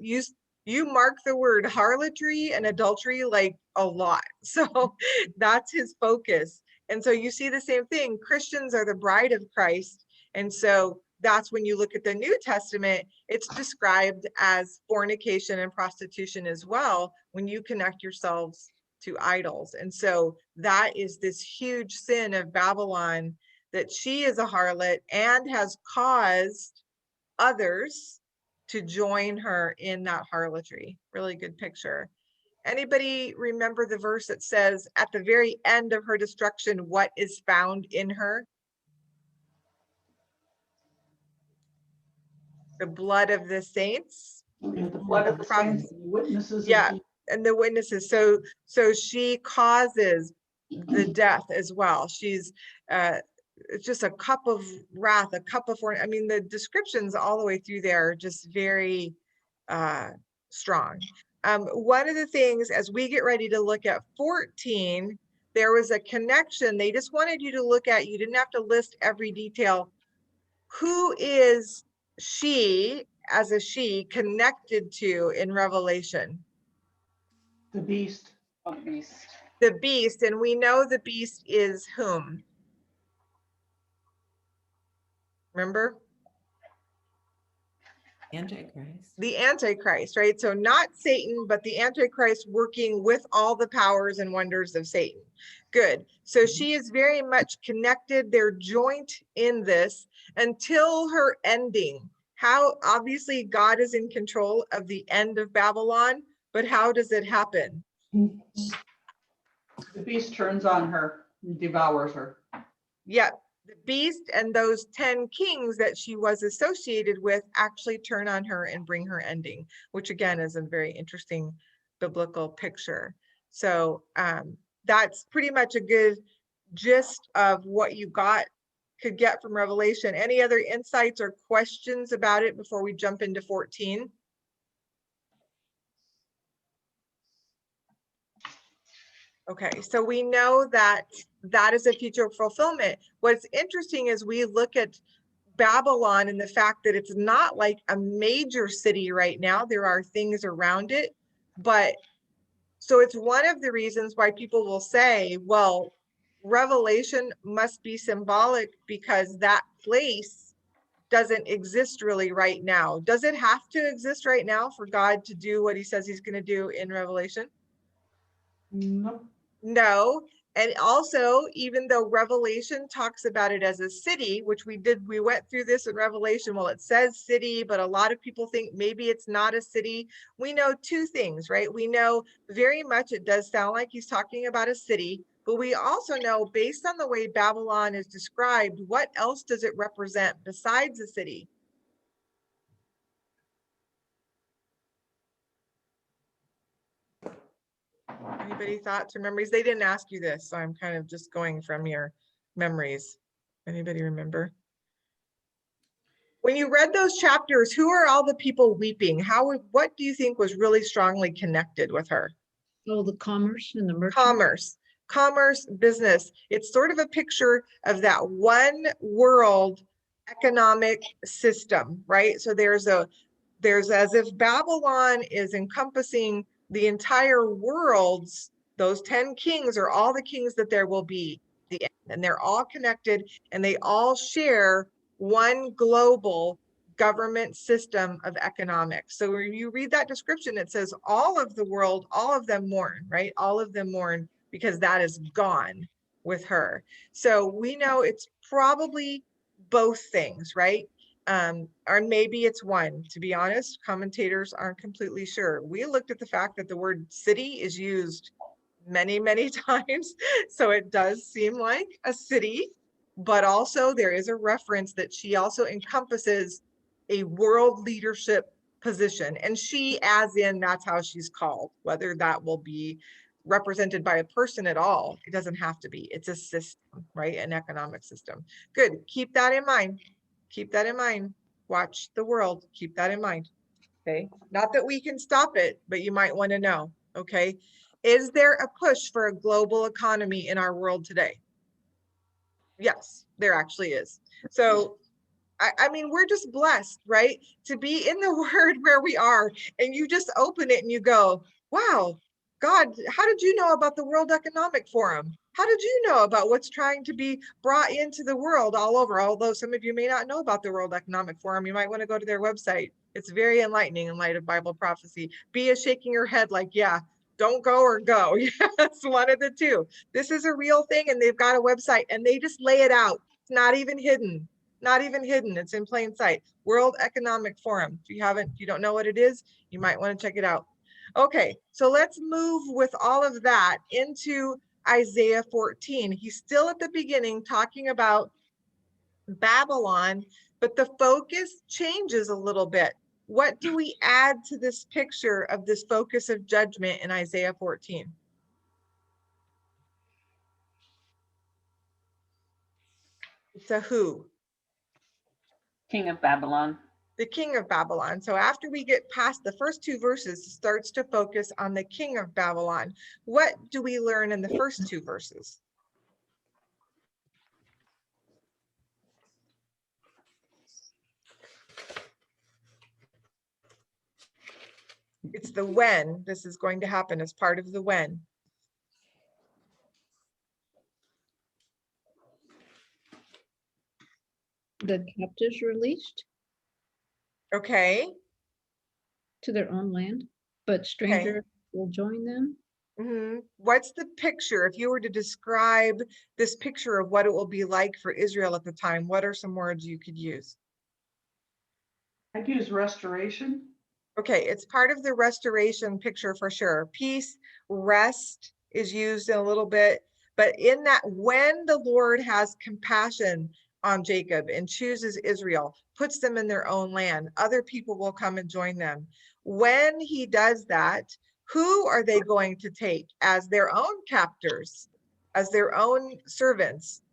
Speaker 1: you mark the word harlotry and adultery like a lot. So that's his focus. And so you see the same thing. Christians are the bride of Christ. And so that's when you look at the New Testament, it's described as fornication and prostitution as well, when you connect yourselves to idols. And so that is this huge sin of Babylon, that she is a harlot and has caused others to join her in that harlotry. Really good picture. Anybody remember the verse that says at the very end of her destruction, what is found in her? The blood of the saints.
Speaker 3: And the blood of the saints, and the witnesses
Speaker 1: Yeah,
Speaker 3: of
Speaker 1: and the witnesses. So she causes the death as well. She's it's just a cup of wrath, a cup of I mean, the descriptions all the way through there are just very strong. One of the things as we get ready to look at 14, there was a connection. They just wanted you to look at, you didn't have to list every detail. Who is she as a she connected to in Revelation?
Speaker 3: the beast.
Speaker 5: Oh, beast.
Speaker 1: The beast, and we know the beast is whom? Remember?
Speaker 4: Antichrist.
Speaker 1: The Antichrist, right? So not Satan, but the Antichrist working with all the powers and wonders of Satan. Good. So she is very much connected. They're joint in this until her ending. How obviously God is in control of the end of Babylon, but how does it happen?
Speaker 3: The beast turns on her and devours her.
Speaker 1: Yep. The beast and those 10 kings that she was associated with actually turn on her and bring her ending, which again is a very interesting biblical picture. So that's pretty much a good gist of what you could get from Revelation. Any other insights or questions about it before we jump into 14? Okay, so we know that that is a future fulfillment. What's interesting is we look at Babylon and the fact that it's not like a major city right now. There are things around it, but so it's one of the reasons why people will say, well, Revelation must be symbolic because that place doesn't exist really right now. Does it have to exist right now for God to do what he says he's going to do in Revelation?
Speaker 3: Nope.
Speaker 1: No. And also, even though Revelation talks about it as a city, which we went through this in Revelation. Well, it says city, but a lot of people think maybe it's not a city. We know two things, right? We know very much it does sound like he's talking about a city, but we also know based on the way Babylon is described, what else does it represent besides a city? Anybody thoughts or memories? They didn't ask you this, so I'm kind of just going from your memories. Anybody remember? When you read those chapters, who are all the people weeping? What do you think was really strongly connected with her?
Speaker 7: Oh, the commerce and the merchants.
Speaker 1: Commerce, business. It's sort of a picture of that one world economic system, right? So there's as if Babylon is encompassing the entire world's, those 10 kings or all the kings that there will be. the end. And they're all connected and they all share one global government system of economics. So when you read that description, it says all of the world, all of them mourn, right? All of them mourn because that is gone with her. So we know it's probably both things, right? Or maybe it's one. To be honest, commentators aren't completely sure. We looked at the fact that the word city is used many, many times. So it does seem like a city, but also there is a reference that she also encompasses a world leadership position. And she, as in, that's how she's called, whether that will be represented by a person at all. It doesn't have to be. It's a system, right? An economic system. Good. Keep that in mind. Keep that in mind. Watch the world. Keep that in mind. Okay. Not that we can stop it, but you might want to know. Okay. Is there a push for a global economy in our world today? Yes, there actually is. So I mean, we're just blessed, right? To be in the word where we are, and you just open it and you go, wow, God, how did you know about the World Economic Forum? How did you know about what's trying to be brought into the world all over? Although some of you may not know about the World Economic Forum, you might want to go to their website. It's very enlightening in light of Bible prophecy. Be a shaking your head like, yeah, don't go or go. Yes, one of the two. This is a real thing, and they've got a website, and they just lay it out. It's not even hidden. Not even hidden. It's in plain sight. World Economic Forum. If you don't know what it is, you might want to check it out. Okay, so let's move with all of that into Isaiah 14. He's still at the beginning talking about Babylon, but the focus changes a little bit. What do we add to this picture of this focus of judgment in Isaiah 14? It's a who?
Speaker 5: King of Babylon.
Speaker 1: The king of Babylon. So after we get past the first two verses, it starts to focus on the king of Babylon. What do we learn in the first two verses? It's the when. This is going to happen as part of the when.
Speaker 7: The captives released
Speaker 1: Okay.
Speaker 7: to their own land, but strangers will join them.
Speaker 1: What's the picture? If you were to describe this picture of what it will be like for Israel at the time, what are some words you could use?
Speaker 3: I'd use restoration.
Speaker 1: Okay, it's part of the restoration picture for sure. Peace, rest is used in a little bit, but in that, when the Lord has compassion on Jacob and chooses Israel, puts them in their own land, other people will come and join them. When he does that, who are they going to take as their own captors, as their own servants?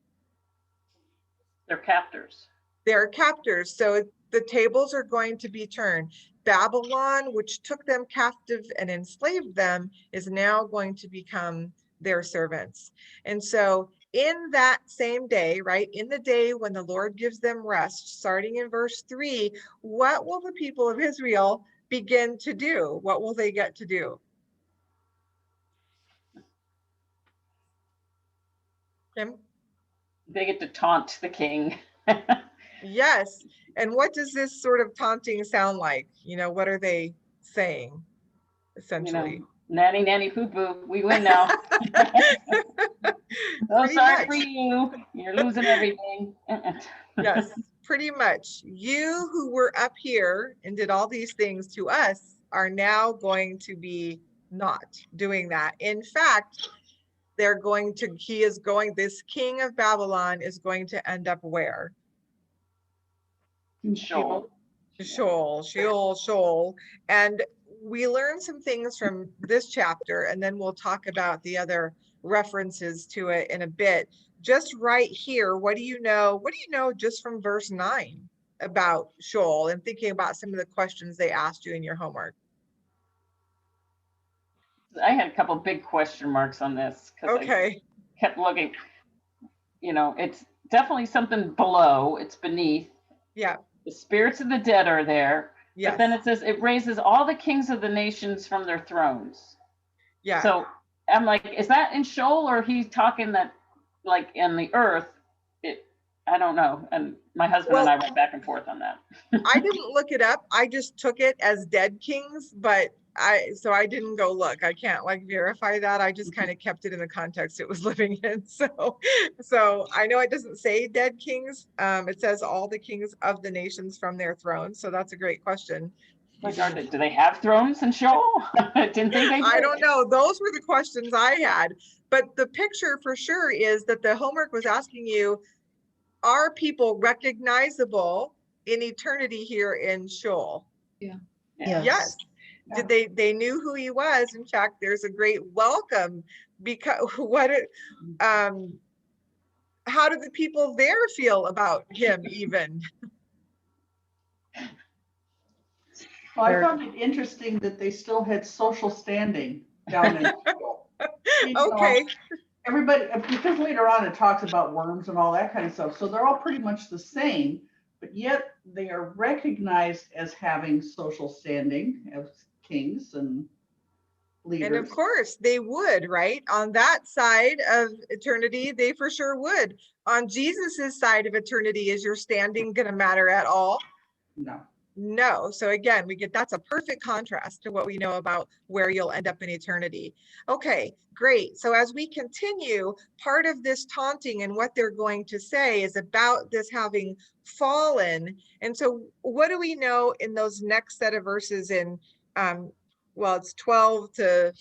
Speaker 5: They're captors.
Speaker 1: They're captors. So the tables are going to be turned. Babylon, which took them captive and enslaved them, is now going to become their servants. And so in that same day, right, in the day when the Lord gives them rest, starting in verse 3, what will the people of Israel begin to do? What will they get to do? Kim?
Speaker 5: They get to taunt the king.
Speaker 1: Yes. And what does this sort of taunting sound like? You know, what are they saying, essentially?
Speaker 5: You know, nanny, nanny, poo, poo. We win now. So
Speaker 1: Pretty
Speaker 5: sorry
Speaker 1: much.
Speaker 5: for you. You're losing everything.
Speaker 1: Yes, pretty much. You who were up here and did all these things to us are now going to be not doing that. In fact, this king of Babylon is going to end up where?
Speaker 5: Sheol.
Speaker 1: Sheol. And we learn some things from this chapter, and then we'll talk about the other references to it in a bit. Just right here, what do you know just from verse 9 about Sheol, and thinking about some of the questions they asked you in your homework?
Speaker 5: I had a couple big question marks on this because
Speaker 1: Okay.
Speaker 5: I kept looking. You know, it's definitely something below, it's beneath.
Speaker 1: Yeah.
Speaker 5: The spirits of the dead are there.
Speaker 1: Yes.
Speaker 5: But then it says it raises all the kings of the nations from their thrones.
Speaker 1: Yeah.
Speaker 5: So I'm like, is that in Sheol, or he's talking that like in the earth, I don't know. And my husband and I went back and forth on that.
Speaker 1: I didn't look it up. I just took it as dead kings, but so I didn't go look. I can't like verify that. I just kind of kept it in the context it was living in. So I know it doesn't say dead kings. It says all the kings of the nations from their thrones. So that's a great question.
Speaker 5: Do they have thrones in Sheol? Didn't think they did.
Speaker 1: I don't know. Those were the questions I had. But the picture for sure is that the homework was asking you, are people recognizable in eternity here in Sheol?
Speaker 7: Yeah.
Speaker 1: Yes.
Speaker 3: Yeah.
Speaker 1: Did they knew who he was? In fact, there's a great welcome because how did the people there feel about him even?
Speaker 3: Well, I found it interesting that they still had social standing down in Sheol. You know,
Speaker 1: Okay.
Speaker 3: everybody, because later on it talks about worms and all that kind of stuff. So they're all pretty much the same, but yet they are recognized as having social standing as kings and leaders.
Speaker 1: And of course they would, right? On that side of eternity, they for sure would. On Jesus's side of eternity, is your standing going to matter at all?
Speaker 3: No.
Speaker 1: No. So again, that's a perfect contrast to what we know about where you'll end up in eternity. Okay, great. So as we continue, part of this taunting and what they're going to say is about this having fallen. And so what do we know in those next set of verses in, well, it's 12 to,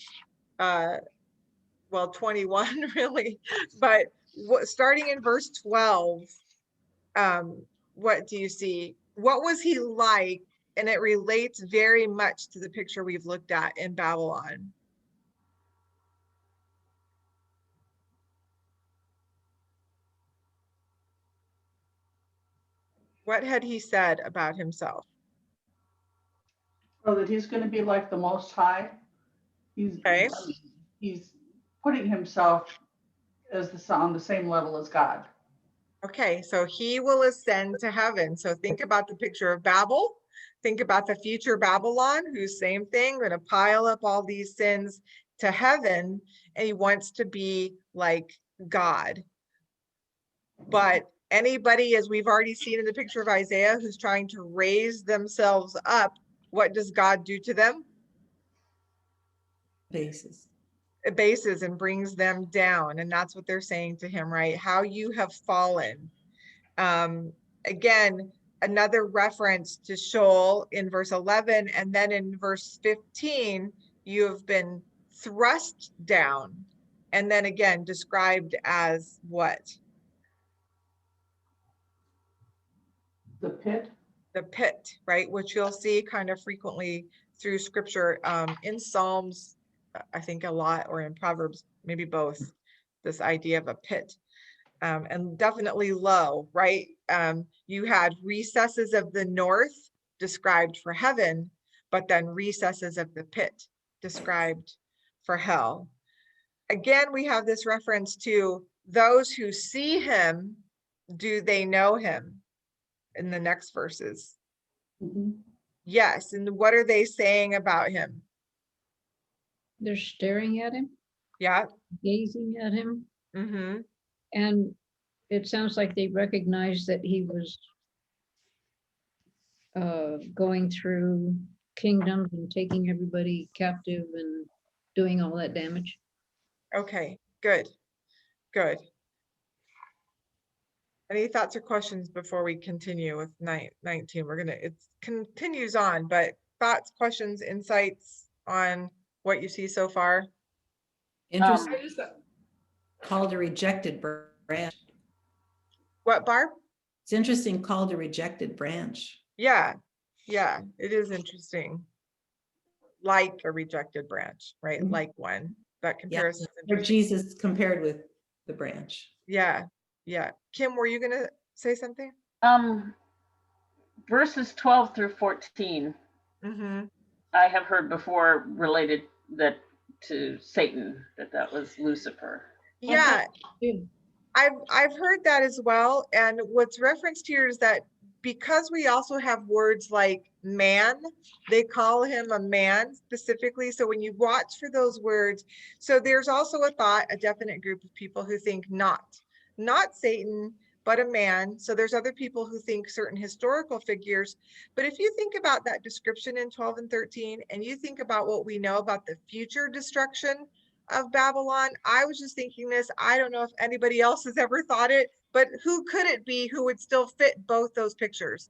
Speaker 1: 21 really, but starting in verse 12, what do you see? What was he like? And it relates very much to the picture we've looked at in Babylon. What had he said about himself?
Speaker 3: So that he's going to be like the Most High.
Speaker 1: Okay.
Speaker 3: He's putting himself on the same level as God.
Speaker 1: Okay, so he will ascend to heaven. So think about the picture of Babel. Think about the future Babylon, who's same thing, going to pile up all these sins to heaven, and he wants to be like God. But anybody, as we've already seen in the picture of Isaiah, who's trying to raise themselves up, what does God do to them?
Speaker 4: Basis.
Speaker 1: Bases and brings them down. And that's what they're saying to him, right? How you have fallen. Again, another reference to Sheol in verse 11, and then in verse 15, you have been thrust down. And then again, described as what?
Speaker 3: The pit.
Speaker 1: The pit, right? Which you'll see kind of frequently through scripture, in Psalms, I think a lot, or in Proverbs, maybe both, this idea of a pit. And definitely low, right? You had recesses of the north described for heaven, but then recesses of the pit described for hell. Again, we have this reference to those who see him, do they know him? In the next verses.
Speaker 3: Mm-hmm.
Speaker 1: Yes, and what are they saying about him?
Speaker 7: They're staring at him,
Speaker 1: Yeah.
Speaker 7: gazing at him,
Speaker 1: Mm-hmm.
Speaker 7: and it sounds like they recognize that he was going through kingdoms and taking everybody captive and doing all that damage.
Speaker 1: Okay, good. Any thoughts or questions before we continue with 19? It continues on, but thoughts, questions, insights on what you see so far?
Speaker 4: Interesting. Called a rejected branch.
Speaker 1: What, Barb?
Speaker 4: It's interesting, called a rejected branch.
Speaker 1: Yeah, it is interesting. Like a rejected branch, right?
Speaker 4: Mhm.
Speaker 1: Like one. That comparison is
Speaker 4: Or
Speaker 1: interesting.
Speaker 4: Jesus compared with the branch.
Speaker 1: Yeah. Kim, were you gonna say something?
Speaker 5: Verses 12 through 14,
Speaker 1: Mm-hmm.
Speaker 5: I have heard before related that to Satan, that was Lucifer.
Speaker 1: Yeah,
Speaker 7: Good.
Speaker 1: I've heard that as well. And what's referenced here is that because we also have words like man, they call him a man specifically. So when you watch for those words, so there's also a definite group of people who think not. not Satan, but a man. So there's other people who think certain historical figures. But if you think about that description in 12 and 13, and you think about what we know about the future destruction of Babylon, I was just thinking this. I don't know if anybody else has ever thought it, but who could it be who would still fit both those pictures?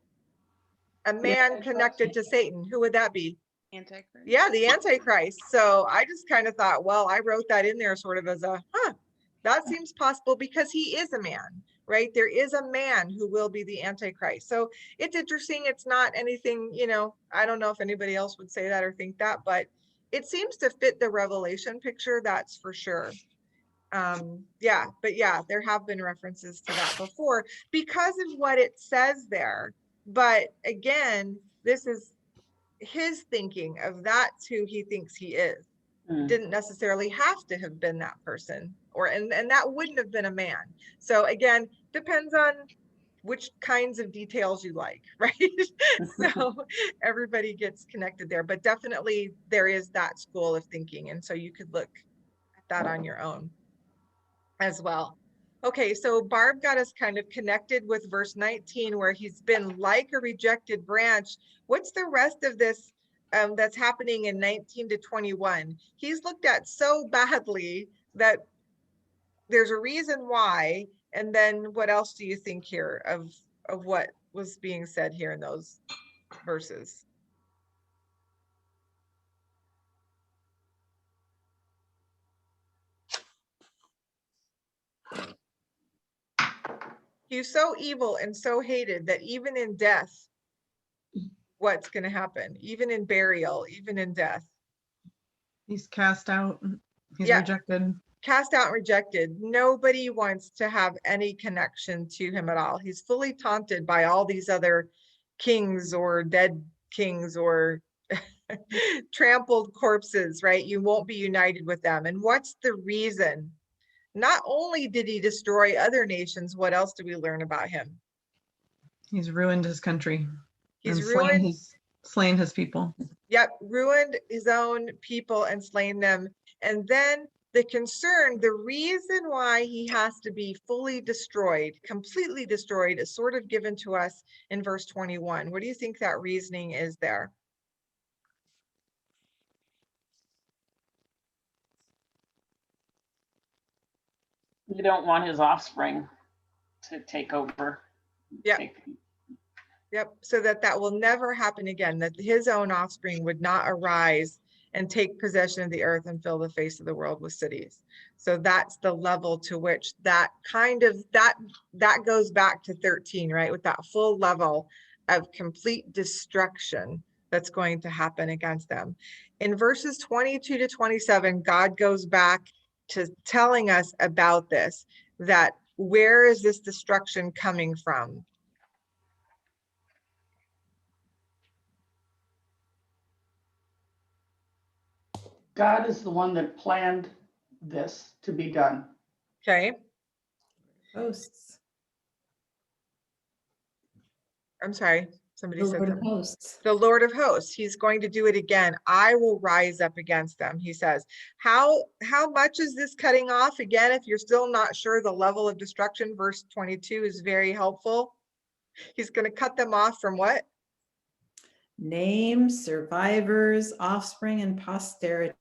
Speaker 1: A man connected to Satan. Who would that be?
Speaker 2: Antichrist.
Speaker 1: Yeah, the Antichrist. So I just kind of thought, well, I wrote that in there sort of as a, that seems possible because he is a man, right? There is a man who will be the Antichrist. So it's interesting. It's not anything, I don't know if anybody else would say that or think that, but it seems to fit the Revelation picture, that's for sure. Yeah, but yeah, there have been references to that before because of what it says there. But again, this is his thinking of that's who he thinks he is.
Speaker 5: Mm.
Speaker 1: Didn't necessarily have to have been that person, or and that wouldn't have been a man. So again, depends on which kinds of details you like, right? So everybody gets connected there, but definitely there is that school of thinking, and so you could look at that on your own as well. Okay, so Barb got us kind of connected with verse 19, where he's been like a rejected branch. What's the rest of this that's happening in 19 to 21? He's looked at so badly that there's a reason why. And then what else do you think here of what was being said here in those verses? He's so evil and so hated that even in death, what's going to happen? Even in burial, even in death.
Speaker 8: He's cast out. He's
Speaker 1: Yeah.
Speaker 8: rejected.
Speaker 1: Cast out and rejected. Nobody wants to have any connection to him at all. He's fully taunted by all these other kings or dead kings or trampled corpses, right? You won't be united with them. And what's the reason? Not only did he destroy other nations, what else do we learn about him?
Speaker 8: He's ruined his country.
Speaker 1: He's
Speaker 8: and
Speaker 1: ruined.
Speaker 8: slain his people.
Speaker 1: Yep, ruined his own people and slain them. And then the concern, the reason why he has to be fully destroyed, completely destroyed, is sort of given to us in verse 21. What do you think that reasoning is there?
Speaker 5: You don't want his offspring to take over.
Speaker 1: Yep.
Speaker 5: Take-
Speaker 1: Yep, so that will never happen again, that his own offspring would not arise and take possession of the earth and fill the face of the world with cities. So that's the level to which that kind of, that goes back to 13, right? With that full level of complete destruction that's going to happen against them. In verses 22 to 27, God goes back to telling us about this, that where is this destruction coming from?
Speaker 3: God is the one that planned this to be done.
Speaker 1: Okay,
Speaker 4: Hosts.
Speaker 1: I'm sorry, somebody
Speaker 4: The
Speaker 1: said
Speaker 4: Lord of
Speaker 1: something.
Speaker 4: hosts.
Speaker 1: The Lord of hosts, he's going to do it again. I will rise up against them, he says. How much is this cutting off? Again, if you're still not sure the level of destruction, verse 22 is very helpful. He's going to cut them off from what?
Speaker 4: Names, survivors, offspring, and posterity.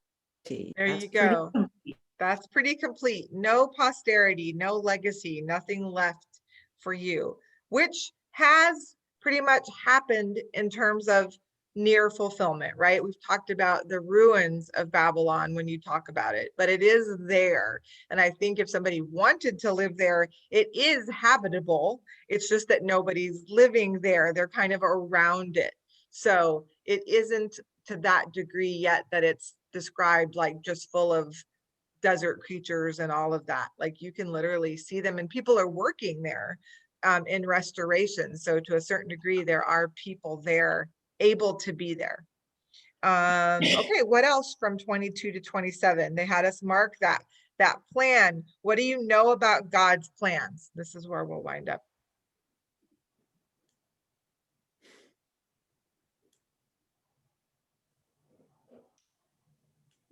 Speaker 1: There
Speaker 4: That's
Speaker 1: you
Speaker 4: pretty
Speaker 1: go.
Speaker 4: complete.
Speaker 1: That's pretty complete. No posterity, no legacy, nothing left for you, which has pretty much happened in terms of near fulfillment, right? We've talked about the ruins of Babylon when you talk about it, but it is there. And I think if somebody wanted to live there, it is habitable. It's just that nobody's living there. They're kind of around it. So it isn't to that degree yet that it's described like just full of desert creatures and all of that. Like you can literally see them, and people are working there in restoration. So to a certain degree, there are people there able to be there. Okay, what else from 22 to 27? They had us mark that plan. What do you know about God's plans? This is where we'll wind up.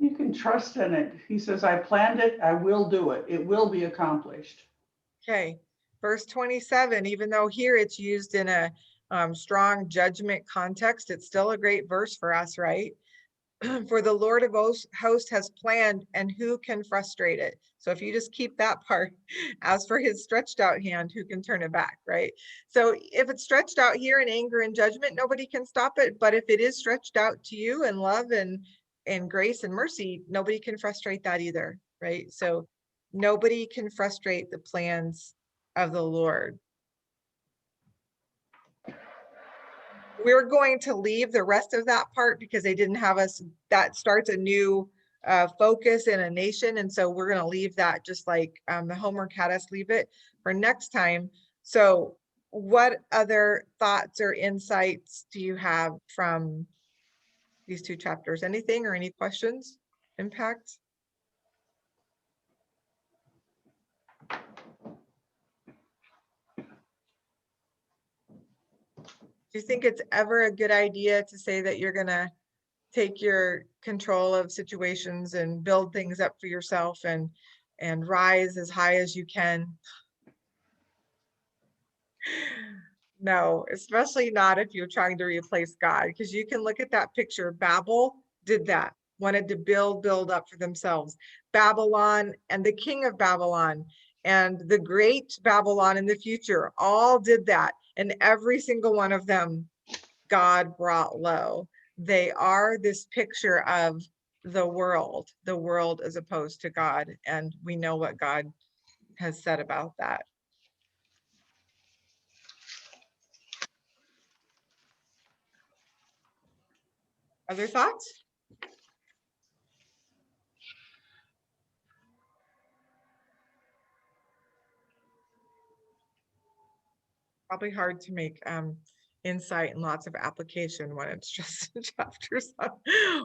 Speaker 3: You can trust in it. He says, I planned it, I will do it. It will be accomplished.
Speaker 1: Okay, verse 27, even though here it's used in a strong judgment context, it's still a great verse for us, right? For the Lord of hosts has planned, and who can frustrate it? So if you just keep that part, as for his stretched out hand, who can turn it back, right? So if it's stretched out here in anger and judgment, nobody can stop it. But if it is stretched out to you in love and grace and mercy, nobody can frustrate that either, right? So nobody can frustrate the plans of the Lord. We're going to leave the rest of that part because they didn't have us, that starts a new focus in a nation. And so we're going to leave that, just like the homework had us leave it for next time. So what other thoughts or insights do you have from these two chapters? Anything or any questions? Impact? Do you think it's ever a good idea to say that you're going to take your control of situations and build things up for yourself and rise as high as you can? No, especially not if you're trying to replace God, because you can look at that picture. Babel did that, wanted to build up for themselves. Babylon and the king of Babylon and the great Babylon in the future all did that. And every single one of them, God brought low. They are this picture of the world as opposed to God. And we know what God has said about that. Other thoughts? Probably hard to make insight and lots of application when it's just chapters on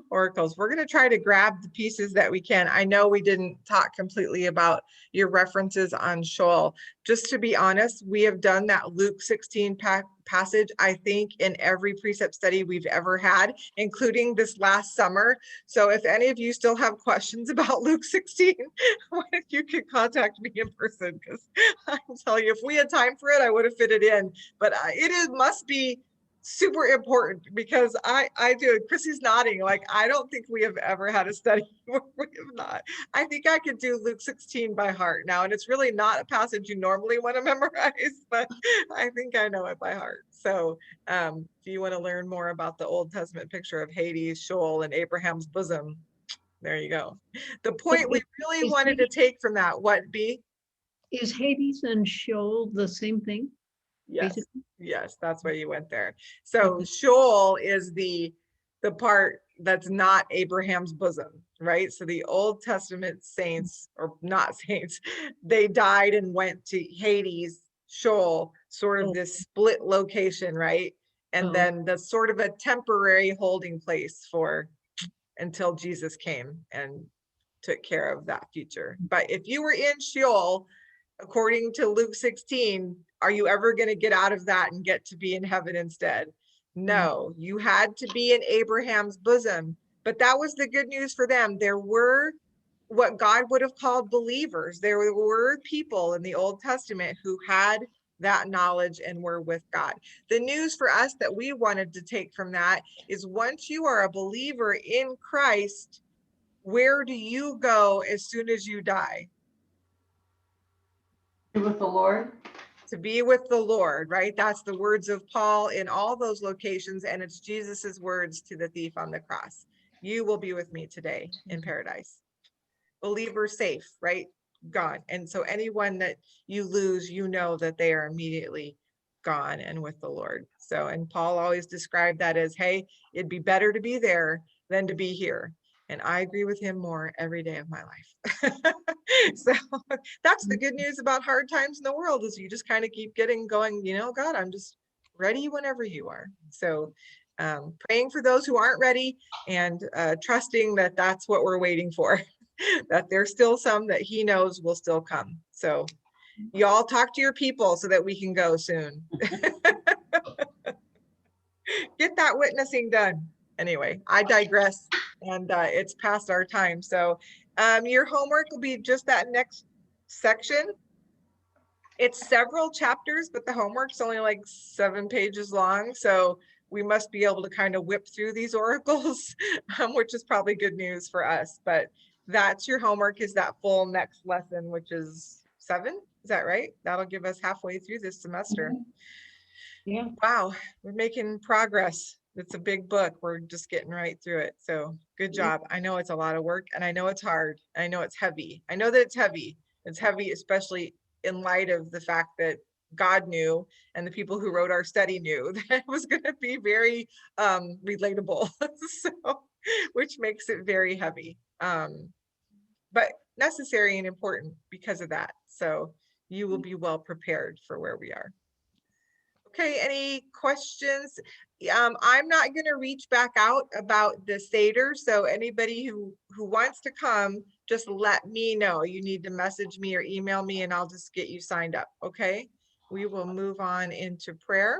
Speaker 1: oracles. We're going to try to grab the pieces that we can. I know we didn't talk completely about your references on Shoal. Just to be honest, we have done that Luke 16 passage, I think, in every precept study we've ever had, including this last summer. So if any of you still have questions about Luke 16, you can contact me in person, because I'm telling you, if we had time for it, I would have fit it in. But must be super important, because I do. Chrissy's nodding like, I don't think we have ever had a study where we have not. I think I could do Luke 16 by heart now, and it's really not a passage you normally want to memorize, but I think I know it by heart. So if you want to learn more about the Old Testament picture of Hades, Sheol, and Abraham's bosom, there you go. The point we really wanted to take from that, what, B?
Speaker 7: Is Hades and Sheol the same thing?
Speaker 1: Yes,
Speaker 7: Basically?
Speaker 1: yes, that's why you went there. So Sheol is the part that's not Abraham's bosom, right? So the Old Testament saints, or not saints, they died and went to Hades, Sheol, sort of this split location, right? And then that's sort of a temporary holding place for until Jesus came and took care of that future. But if you were in Sheol, according to Luke 16, are you ever going to get out of that and get to be in heaven instead? No, you had to be in Abraham's bosom. But that was the good news for them. There were what God would have called believers. There were people in the Old Testament who had that knowledge and were with God. The news for us that we wanted to take from that is, once you are a believer in Christ, where do you go as soon as you die?
Speaker 3: With the Lord.
Speaker 1: To be with the Lord, right? That's the words of Paul in all those locations, and it's Jesus's words to the thief on the cross. You will be with me today in paradise. Believer safe, right? Gone. And so anyone that you lose, you know that they are immediately gone and with the Lord. So, and Paul always described that as, hey, it'd be better to be there than to be here. And I agree with him more every day of my life. So that's the good news about hard times in the world, is you just kind of keep getting going, God, I'm just ready whenever you are. So praying for those who aren't ready, and trusting that that's what we're waiting for, that there's still some that he knows will still come. So y'all talk to your people so that we can go soon. Get that witnessing done. Anyway, I digress, and it's past our time. So your homework will be just that next section. It's several chapters, but the homework's only like 7 pages long, so we must be able to kind of whip through these oracles, which is probably good news for us. But that's your homework, is that full next lesson, which is 7. Is that right? That'll give us halfway through this semester.
Speaker 9: Yeah.
Speaker 1: Wow, we're making progress. It's a big book. We're just getting right through it. So good job. I know it's a lot of work, and I know it's hard. I know it's heavy. I know that it's heavy. It's heavy, especially in light of the fact that God knew, and the people who wrote our study knew, that it was going to be very relatable. So, which makes it very heavy, but necessary and important because of that. So you will be well prepared for where we are. Okay, any questions? I'm not going to reach back out about the Seder. So anybody who wants to come, just let me know. You need to message me or email me, and I'll just get you signed up. Okay, we will move on into prayer.